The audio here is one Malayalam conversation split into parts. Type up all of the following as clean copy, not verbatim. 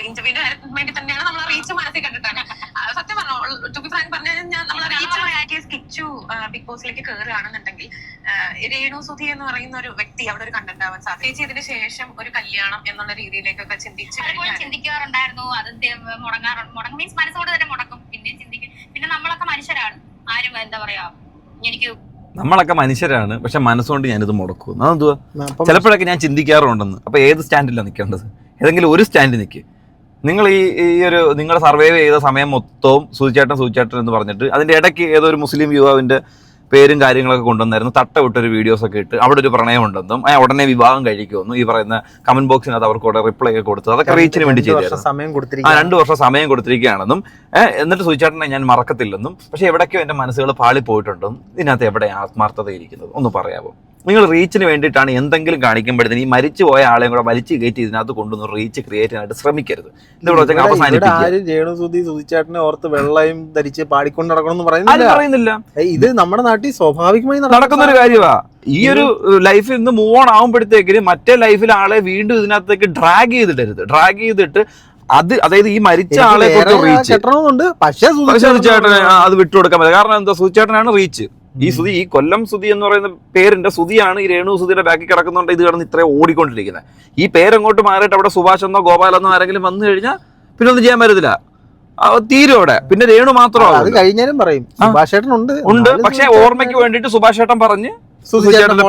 ഇന്റർവ്യൂവിന് വേണ്ടി തന്നെയാണ് നമ്മൾ റീച്ച് മനസ്സിൽ കണ്ടിട്ടാണ്. സത്യം പറഞ്ഞു, ടു ബി ഫ്രാങ്ക് പറഞ്ഞു കഴിഞ്ഞാൽ നമ്മൾ കിച്ചു ബിഗ് ബോസിലേക്ക് കയറുകയാണെന്നുണ്ടെങ്കിൽ രേണു സുധി എന്ന് പറയുന്ന ഒരു വ്യക്തി അവിടെ ഒരു കണ്ടന്റ് ആവാൻ സാധിച്ചു. ഇതിന് ശേഷം ഒരു കല്യാണം എന്നുള്ള രീതിയിലേക്കൊക്കെ ചിന്തിക്കാറുണ്ടായിരുന്നു. അത് മുടങ്ങും മീൻസ് മനസ്സോട് തന്നെ മുടക്കും. പിന്നെ ചിന്തിക്കും. പിന്നെ നമ്മളൊക്കെ മനുഷ്യരാണ്. ആരും എന്താ പറയാ, എനിക്ക് നമ്മളൊക്കെ മനുഷ്യരാണ്, പക്ഷെ മനസ്സുകൊണ്ട് ഞാനിത് മുടക്കും. അതെന്തുവാ? ചിലപ്പോഴൊക്കെ ഞാൻ ചിന്തിക്കാറുണ്ടെന്ന്. അപ്പൊ ഏത് സ്റ്റാൻഡിലാണ് നിൽക്കേണ്ടത്? ഏതെങ്കിലും ഒരു സ്റ്റാൻഡിൽ നിൽക്കുക. നിങ്ങൾ ഈ ഒരു നിങ്ങൾ സർവൈവ് ചെയ്ത സമയം മൊത്തവും സൂചിച്ചേട്ടൻ എന്ന് പറഞ്ഞിട്ട് അതിന്റെ ഇടയ്ക്ക് ഏതോ ഒരു മുസ്ലിം യുവാവിന്റെ പേരും കാര്യങ്ങളൊക്കെ കൊണ്ടുവന്നായിരുന്നു. തട്ട വിട്ടൊരു വീഡിയോസൊക്കെ ഇട്ട് അവിടെ ഒരു പ്രണയം ഉണ്ടെന്നും ഉടനെ വിവാഹം കഴിക്കുമെന്നും ഈ പറയുന്ന കമന്റ് ബോക്സിനകത്ത് അവർക്ക് റിപ്ലൈ ഒക്കെ കൊടുത്തു. അതൊക്കെ റീച്ചിന് വേണ്ടി ചെയ്തായിരുന്നു. 2 വർഷം സമയം കൊടുത്തിരിക്കുകയാണെന്നും എന്നിട്ട് സൂചിച്ചേട്ടനെ ഞാൻ മറക്കത്തില്ലെന്നും. പക്ഷെ എവിടേക്കോ എന്റെ മനസ്സുകൾ പാളിപ്പോയിട്ടുണ്ടെന്നും ഇതിനകത്ത് എവിടെ ആത്മാർത്ഥത ഇരിക്കുന്നത് ഒന്ന് പറയാമോ? നിങ്ങൾ റീച്ചിന് വേണ്ടിയിട്ടാണ് എന്തെങ്കിലും കാണിക്കുമ്പോഴത്തേന് ഈ മരിച്ചു പോയ ആളെയും കൂടെ വലിച്ചു കയറ്റി ഇതിനകത്ത് കൊണ്ടുവന്ന് റീച്ച് ക്രിയേറ്റ് ചെയ്യാനായിട്ട് ശ്രമിക്കരുത്. സുധിച്ചേട്ടനെ ഓർത്ത് വെള്ളയും ധരിച്ച് പാടിക്കൊണ്ട് നടക്കണം പറയുന്നില്ല. ഇത് നമ്മുടെ നാട്ടിൽ സ്വാഭാവികമായി നടക്കുന്ന ഒരു കാര്യമാണ്. ഈ ഒരു ലൈഫിൽ നിന്ന് മൂവ് ഓൺ ആവുമ്പോഴത്തേക്കിന് മറ്റേ ലൈഫിൽ ആളെ വീണ്ടും ഇതിനകത്തേക്ക് ഡ്രാഗ് ചെയ്തിട്ട് അതായത് ഈ മരിച്ച ആളെ റീച്ച് പക്ഷേ സുധിച്ചേട്ടന് അത് വിട്ടുകൊടുക്കാൻ പറ്റില്ല. കാരണം എന്താ, സുധിച്ചേട്ടനാണ് റീച്ച്. ഈ കൊല്ലം സുധി എന്ന് പറയുന്ന പേരിന്റെ സുധിയാണ് ഈ രേണു സുധിയുടെ ബാക്കിൽ കിടക്കുന്നുണ്ട്. ഇത് കിടന്ന് ഇത്രയും ഓടിക്കൊണ്ടിരിക്കുന്നത്. ഈ പേരങ്ങോട്ട് മാറിയിട്ട് അവിടെ സുഭാഷ് എന്നോ ഗോപാലെന്നോ ആരെങ്കിലും വന്നു കഴിഞ്ഞാൽ പിന്നെ ഒന്നും ചെയ്യാൻ പറ്റത്തില്ല, തീരും അവിടെ. പിന്നെ രേണു മാത്രമാണ് കഴിഞ്ഞാലും പറയും ഉണ്ട്. പക്ഷെ ഓർമ്മയ്ക്ക് വേണ്ടിയിട്ട് സുഭാഷ് ചേട്ടൻ പറഞ്ഞ് സുധിച്ചേട്ടന്റെ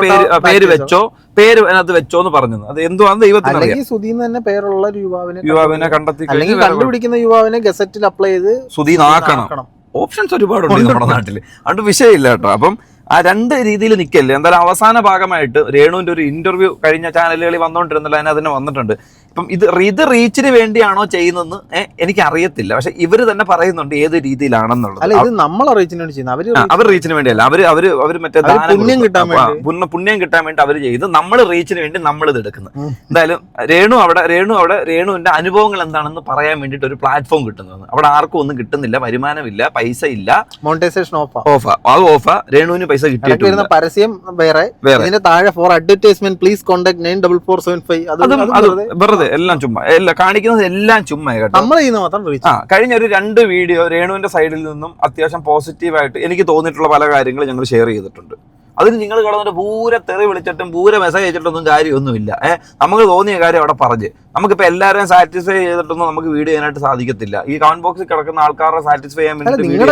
പേര് അതിനകത്ത് വെച്ചോ എന്ന് പറഞ്ഞത്. അത് എന്തുവാന്ന് ദൈവത്തിന് സുധീന്ന് തന്നെ പേരുള്ള യുവാവിനെ കണ്ടെത്തി കണ്ടുപിടിക്കുന്ന യുവാവിനെ ഗസറ്റിൽ അപ്ലൈ ചെയ്ത് സുധീ ആക്കണം. ഓപ്ഷൻസ് ഒരുപാടുണ്ട് നമ്മുടെ നാട്ടിൽ, അതുകൊണ്ട് വിഷയമില്ല കേട്ടോ. അപ്പം ആ 2 രീതിയിൽ നിൽക്കല്ലേ. എന്തായാലും അവസാന ഭാഗമായിട്ട് രേണുവിന്റെ ഒരു ഇന്റർവ്യൂ കഴിഞ്ഞ ചാനലുകളിൽ വന്നോണ്ടിരുന്നല്ലോ, അതിനെ വന്നിട്ടുണ്ട്. ഇപ്പം ഇത് റീച്ചിന് വേണ്ടിയാണോ ചെയ്യുന്നതെന്ന് എനിക്ക് അറിയത്തില്ല. പക്ഷെ ഇവര് തന്നെ പറയുന്നുണ്ട് ഏത് രീതിയിലാണെന്നുള്ളത്. അവർ റീച്ചിന് വേണ്ടിയല്ല, അവര് മറ്റേ പുണ്യം കിട്ടാൻ വേണ്ടി അവർ ചെയ്ത് നമ്മൾ റീച്ചിന് വേണ്ടി നമ്മൾ ഇത് എടുക്കുന്നത്. എന്തായാലും രേണുവിന്റെ അനുഭവങ്ങൾ എന്താണെന്ന് പറയാൻ വേണ്ടിട്ട് ഒരു പ്ലാറ്റ്ഫോം കിട്ടുന്നത്. അവിടെ ആർക്കും ഒന്നും കിട്ടുന്നില്ല, വരുമാനമില്ല, പൈസ ഇല്ല, മോണിറ്റൈസേഷൻ ഓഫാ. രേണുവിന് പൈസ കിട്ടിയിട്ടില്ല, പരസ്യം വേറെ, താഴെ ഫോർ അഡ്വർടൈസ്മെന്റ് പ്ലീസ് കോൺടാക്ട് 944775. വെറുതെ എല്ലാം ചുമ്മാ, കാണിക്കുന്നത് എല്ലാം ചുമ്മാ കേട്ടോ. കഴിഞ്ഞ ഒരു 2 വീഡിയോ രേണുവിന്റെ സൈഡിൽ നിന്നും അത്യാവശ്യം പോസിറ്റീവായിട്ട് എനിക്ക് തോന്നിയിട്ടുള്ള പല കാര്യങ്ങളും ഞങ്ങൾ ഷെയർ ചെയ്തിട്ടുണ്ട്. അതിന് നിങ്ങൾ കിടന്നിട്ട് പൂരെ തെറി വിളിച്ചിട്ടും പൂരെ മെസ്സേജ് അയച്ചിട്ടൊന്നും കാര്യമൊന്നുമില്ല. നമുക്ക് തോന്നിയ കാര്യം അവിടെ പറഞ്ഞ് നമുക്കിപ്പോൾ എല്ലാവരെയും സാറ്റിസ്ഫൈ ചെയ്തിട്ടൊന്നും നമുക്ക് വീഡിയോ ചെയ്യാനായിട്ട് സാധിക്കത്തില്ല. ഈ കമന്റ് ബോക്സിൽ കിടക്കുന്ന ആൾക്കാരെ സാറ്റിസ്ഫൈ ചെയ്യാൻ വേണ്ടി നിങ്ങൾ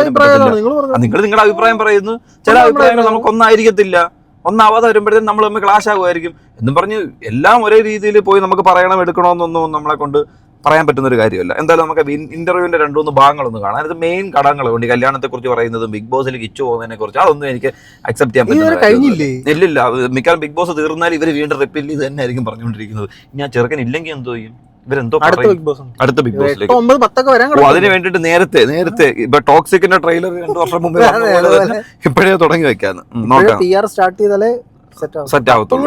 നിങ്ങളുടെ അഭിപ്രായം പറയുന്നു. ചില അഭിപ്രായങ്ങൾ നമുക്കൊന്നായിരിക്കത്തില്ല, ഒന്നാവാതെ വരുമ്പോഴത്തേക്കും നമ്മൾ തമ്മിൽ ക്ലാഷ് ആകുമായിരിക്കും എന്നും പറഞ്ഞ് എല്ലാം ഒരേ രീതിയിൽ പോയി നമുക്ക് പറയണം എടുക്കണമെന്നൊന്നും നമ്മളെ കൊണ്ട് പറയാൻ പറ്റുന്ന ഒരു കാര്യമല്ല. എന്തായാലും നമുക്ക് ഇന്റർവ്യൂവിന്റെ 2-3 ഭാഗങ്ങളൊന്നും കാണാം. അതിനകത്ത് മെയിൻ ഘടകങ്ങളുണ്ട്. ഈ കല്യാണത്തെ കുറിച്ച് പറയുന്നതും ബിഗ് ബോസിൽ കിച്ചു പോകുന്നതിനെ കുറിച്ച് അതൊന്നും എനിക്ക് അക്സെപ്റ്റ് ചെയ്യാൻ പറ്റുന്നില്ല. ഇല്ലില്ല, മിക്കവാറും ബിഗ് ബോസ് തീർന്നാൽ ഇവർ വീണ്ടും റിപ്പീറ്റ് ചെയ്ത് തന്നെ ആയിരിക്കും പറഞ്ഞുകൊണ്ടിരിക്കുന്നത്. ഞാൻ ചെറുക്കൻ ഇല്ലെങ്കിൽ എന്തോ ചെയ്യും, ഇവരെന്തോ അടുത്ത ബിഗ് ബോസിലേക്ക് അതിന് വേണ്ടിട്ട് നേരത്തെ ഇപ്പൊ ടോക്സിക്കിന്റെ ട്രെയിലർ 2 വർഷം മുമ്പ് ഇപ്പോഴേ തുടങ്ങി വെക്കാന്ന് നോക്കാം. സെറ്റ് ആവത്തുള്ളൂ.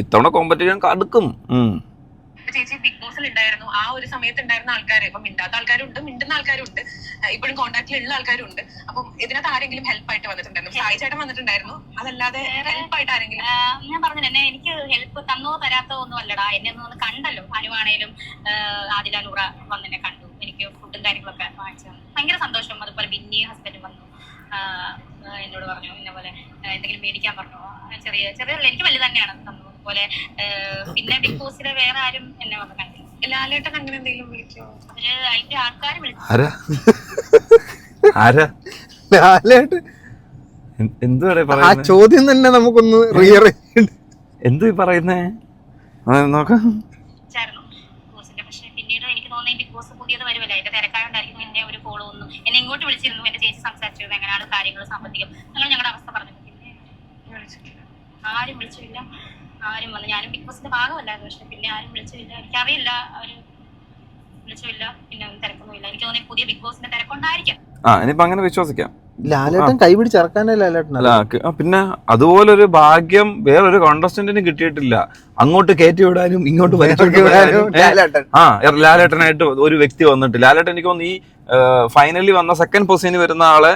ഇത്തവണ കോമ്പറ്റീഷൻ കടുക്കും. ചേച്ചി ബിഗ് ബോസിൽ ഉണ്ടായിരുന്നു. ആ ഒരു സമയത്ത് ഉണ്ടായിരുന്ന ആൾക്കാര് ഇപ്പൊ മിണ്ടാത്ത ആൾക്കാരുണ്ട്, മിണ്ടുന്ന ആൾക്കാരുണ്ട്, ഇപ്പോഴും കോൺടാക്റ്റിലുള്ള ആൾക്കാരുണ്ട്. അപ്പം ഇതിനകത്ത് ആരെങ്കിലും ഹെൽപ്പ് ആയിട്ട് വന്നിട്ടുണ്ടായിരുന്നു? സായി ചേട്ടൻ വന്നിട്ടുണ്ടായിരുന്നു. അതല്ലാതെ ഹെൽപ്പ് ആയിട്ട് ആരെങ്കിലും? ഞാൻ പറഞ്ഞു തന്നെ, എനിക്ക് ഹെൽപ്പ് തന്നോ തരാത്തോ ഒന്നും അല്ലടാ. എന്നെ ഒന്ന് കണ്ടല്ലോ, അനുവാണേലും ആദില നൂറ വന്നെന്നെ കണ്ടു, എനിക്ക് ഫുഡും കാര്യങ്ങളൊക്കെ വാങ്ങിച്ചു തന്നു. ഭയങ്കര സന്തോഷം. അതുപോലെ ബിന്നി ഹസ്ബൻഡും വന്നു, എന്നോട് പറഞ്ഞു ഇന്നപോലെ എന്തെങ്കിലും മേടിക്കാൻ പറഞ്ഞു. ചെറിയ എനിക്ക് വലുത് തന്നെയാണ് തന്നു. അതുപോലെ പിന്നെ ബിഗ് ബോസിലെ വേറെ ആരും എന്നെ വന്ന് കണ്ടില്ല. ലാലേട്ടൻ അങ്ങനെ എന്തെങ്കിലും വിളിക്കോ? അതിന്റെ ആൾക്കാർ വിളിച്ചു. ചോദ്യം തന്നെ നമുക്കൊന്ന് എന്ത് പറയുന്നേ നോക്കാം. പക്ഷെ പിന്നീട് എനിക്ക് തോന്നുന്നു ബിഗ് ബോസ് പുതിയത് വരുമല്ലോ, അതിന്റെ തിരക്കായോണ്ടായിരിക്കും പിന്നെ ഒരു കോള് വന്നു. എന്നെ ഇങ്ങോട്ട് വിളിച്ചിരുന്നു, എന്റെ ചേച്ചി സംസാരിച്ചിരുന്നു എങ്ങനെയാണ് കാര്യങ്ങൾ, സാമ്പത്തികം, ഞങ്ങളുടെ അവസ്ഥ പറഞ്ഞു. പിന്നെ ആരും വിളിച്ചില്ല, ആരും വന്നു. ഞാനും ബിഗ് ബോസിന്റെ ഭാഗമല്ലായിരുന്നു, പക്ഷെ പിന്നെ ആരും വിളിച്ചില്ല. എനിക്കറിയില്ല, അവര് വിളിച്ചില്ല. പിന്നെ തിരക്കൊന്നുമില്ല. എനിക്ക് തോന്നി പുതിയ ബിഗ് ബോസിന്റെ തിരക്കുണ്ടായിരിക്കാം. ഇനിയിപ്പോ അങ്ങനെ വിശ്വസിക്കാം. ലാലേട്ടൻ കൈ പിടിച്ചിറക്കാനേ ലാലേട്ടൻ അല്ല പിന്നെ അതുപോലൊരു ഭാഗ്യം വേറൊരു കോണ്ടസ്റ്റന്റിന് കിട്ടിയിട്ടില്ല. അങ്ങോട്ട് കയറ്റി വിടാനും ഇങ്ങോട്ട് വലിച്ചിറക്കി വിടാനും ലാലേട്ടനായിട്ട് ഒരു വ്യക്തി വന്നിട്ട്. ലാലേട്ടൻ എനിക്ക് തോന്നുന്നു ഈ ഫൈനലി വന്ന സെക്കൻഡ് പൊസിഷനിൽ വരുന്ന ആളെ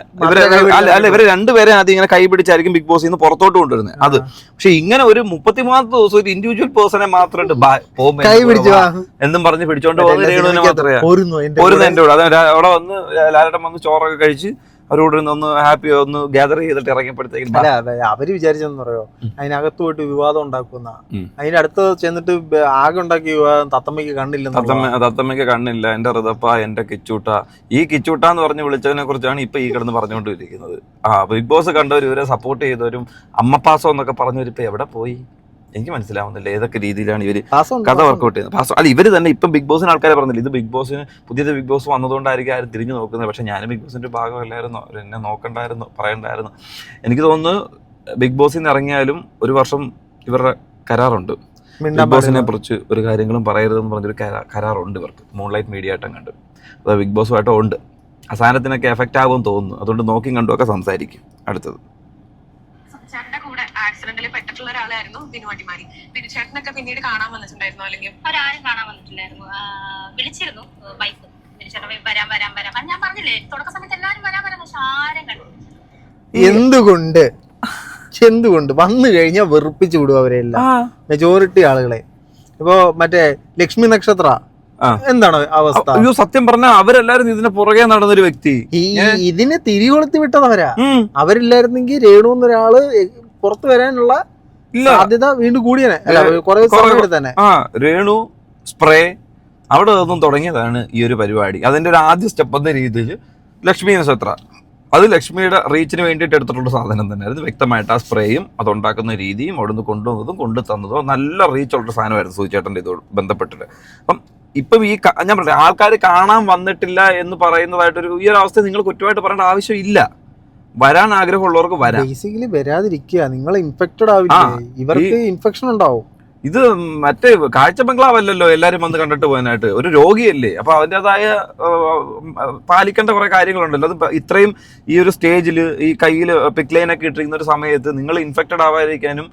ഇവര് രണ്ടുപേരെ ആദ്യം ഇങ്ങനെ കൈ പിടിച്ചായിരിക്കും ബിഗ് ബോസിൽ നിന്ന് പുറത്തോട്ട് കൊണ്ടുവരുന്നത്. അത് പക്ഷെ ഇങ്ങനെ ഒരു 33 ദിവസം ഒരു ഇൻഡിവിജ്വൽ പേഴ്സണെ മാത്രമായിട്ട് കൈ പിടിച്ചു എന്നും പറഞ്ഞ് പിടിച്ചോണ്ട് പോകുന്ന രേണുവിനെ മാത്രമേ പോരുന്ന എന്റെ കൂടെ. അത് അവിടെ വന്ന് ലാലേട്ടൻ വന്ന് ചോറൊക്കെ കഴിച്ച് അവരോട് ഒന്ന് ഹാപ്പി ഒന്ന് ഗ്യാദർ ചെയ്തിട്ട് ഇറങ്ങിയപ്പോഴത്തേക്കും അവര് വിചാരിച്ചെന്ന് പറയോ അതിനകത്ത് പോയിട്ട് വിവാദം ഉണ്ടാക്കുന്ന അതിന്റെ അടുത്ത് ചെന്നിട്ട് ആകെ ഉണ്ടാക്കിയ വിവാദം തത്തമ്മയ്ക്ക് കണ്ണില്ല. തത്തമ്മയ്ക്ക് കണ്ണില്ല, എന്റെ ഋതപ്പ, എന്റെ കിച്ചൂട്ട. ഈ കിച്ചൂട്ട എന്ന് പറഞ്ഞ് വിളിച്ചതിനെ കുറിച്ചാണ് ഇപ്പൊ ഈ കിടന്ന് പറഞ്ഞുകൊണ്ടിരിക്കുന്നത്. ബിഗ് ബോസ് കണ്ടവരും ഇവരെ സപ്പോർട്ട് ചെയ്തവരും അമ്മപ്പാസം എന്നൊക്കെ പറഞ്ഞവർ ഇപ്പൊ എവിടെ പോയി എനിക്ക് മനസ്സിലാവുന്നില്ല. ഏതൊക്കെ രീതിയിലാണ് ഇവര് കഥ വർക്കൗട്ട് ചെയ്യുന്നത്. അല്ല ഇവര് തന്നെ ഇപ്പം ബിഗ് ബോസിന് ആൾക്കാരെ പറഞ്ഞില്ല ഇത് ബിഗ് ബോസിന് പുതിയത് ബിഗ് ബോസ് വന്നതുകൊണ്ടായിരിക്കും ആരും തിരിഞ്ഞു നോക്കുന്നത്. പക്ഷെ ഞാനും ബിഗ് ബോസിന്റെ ഭാഗമല്ലായിരുന്നോ, എന്നെ നോക്കണ്ടായിരുന്നു, പറയണ്ടായിരുന്നു. എനിക്ക് തോന്നുന്നു ബിഗ് ബോസിൽ നിന്ന് ഇറങ്ങിയാലും ഒരു വർഷം ഇവരുടെ കരാറുണ്ട്. ബിഗ് ബോസിനെ കുറിച്ച് ഒരു കാര്യങ്ങളും പറയരുതെന്ന് പറഞ്ഞൊരു കരാറുണ്ട് ഇവർക്ക്. മൂൺലൈറ്റ് മീഡിയ ആയിട്ടും കണ്ട് അത് ബിഗ് ബോസുമായിട്ടും ഉണ്ട്. ആ സാധനത്തിനൊക്കെ എഫക്റ്റ് ആകുമെന്ന് തോന്നുന്നു. അതുകൊണ്ട് നോക്കിയും കണ്ടുമൊക്കെ സംസാരിക്കും. അടുത്തത് ചേട്ടന്റെ കൂടെ ആക്സിഡന്റിൽ പെട്ടിട്ടുള്ള ഒരാളായിരുന്നു ബിനു അടിമാലി. ബിനു ചേട്ടനൊക്കെ പിന്നീട് കാണാൻ വന്നിട്ടുണ്ടായിരുന്നു? അല്ലെങ്കിൽ അവരാരും കാണാൻ വന്നിട്ടില്ലായിരുന്നു. വിളിച്ചിരുന്നു വൈഫ്, ബിനു ചേട്ടൻ വരാൻ. ഞാൻ പറഞ്ഞില്ലേ തുടക്ക സമയത്ത് എല്ലാരും വരാൻ പക്ഷെ ആരും കണ്ടു. എന്തുകൊണ്ട് വന്നു കഴിഞ്ഞാൽ വെറുപ്പിച്ചു വിടും അവരെല്ലാം, മെജോറിറ്റി ആളുകളെ. ഇപ്പൊ മറ്റേ ലക്ഷ്മി നക്ഷത്ര എന്താണ് അവസ്ഥ? അയ്യോ സത്യം പറഞ്ഞാൽ അവരെല്ലാരും ഇതിന് പുറകെ നടന്നൊരു വ്യക്തി. ഇതിനെ തിരികൊളുത്തി വിട്ടതവരാ. അവരില്ലായിരുന്നെങ്കിൽ രേണു എന്നൊരാള് പുറത്തു വരാനുള്ള സാധ്യത വീണ്ടും കൂടിയനെ. തന്നെ രേണു സ്പ്രേ അവിടെ നിന്നും തുടങ്ങിയതാണ് ഈ ഒരു പരിപാടി. അതിന്റെ ഒരു ആദ്യ സ്റ്റെപ്പ് എന്ന രീതിയിൽ ലക്ഷ്മി നക്ഷത്ര അത് ലക്ഷ്മിയുടെ റീച്ചിന് വേണ്ടിയിട്ട് എടുത്തിട്ടുള്ള സാധനം തന്നെയായിരുന്നു. വ്യക്തമായിട്ട് ആ സ്പ്രേയും അതുണ്ടാക്കുന്ന രീതിയും അവിടുന്ന് കൊണ്ടുവന്നതും കൊണ്ടു തന്നതും നല്ല റീച്ചുള്ള സാധനമായിരുന്നു സൂചിച്ചേട്ടൻ്റെ ഇതോട് ബന്ധപ്പെട്ടിട്ട്. അപ്പം ഇപ്പം ഈ ഞാൻ പറഞ്ഞ ആൾക്കാർ കാണാൻ വന്നിട്ടില്ല എന്ന് പറയുന്നതായിട്ടൊരു ഈ ഒരു അവസ്ഥ നിങ്ങൾ കുറ്റമായിട്ട് പറയേണ്ട ആവശ്യമില്ല. വരാൻ ആഗ്രഹമുള്ളവർക്ക് വരാം. ബേസിക്കലി വരാതിരിക്കുക, നിങ്ങൾ ഇൻഫെക്റ്റഡ് ആവില്ല, ഇവർക്ക് ഇൻഫെക്ഷൻ ഉണ്ടാവും. ഇത് മറ്റേ കാഴ്ച ബംഗ്ലാവല്ലല്ലോ എല്ലാരും വന്ന് കണ്ടിട്ട് പോകാനായിട്ട്. ഒരു രോഗിയല്ലേ, അപ്പൊ അതിൻ്റെതായ പാലിക്കേണ്ട കുറെ കാര്യങ്ങളുണ്ടല്ലോ. അത് ഇത്രയും ഈ ഒരു സ്റ്റേജിൽ ഈ കയ്യിൽ പിക്ലൈനൊക്കെ ഇട്ടിരിക്കുന്ന ഒരു സമയത്ത് നിങ്ങൾ ഇൻഫെക്റ്റഡ് ആവാതിരിക്കാനും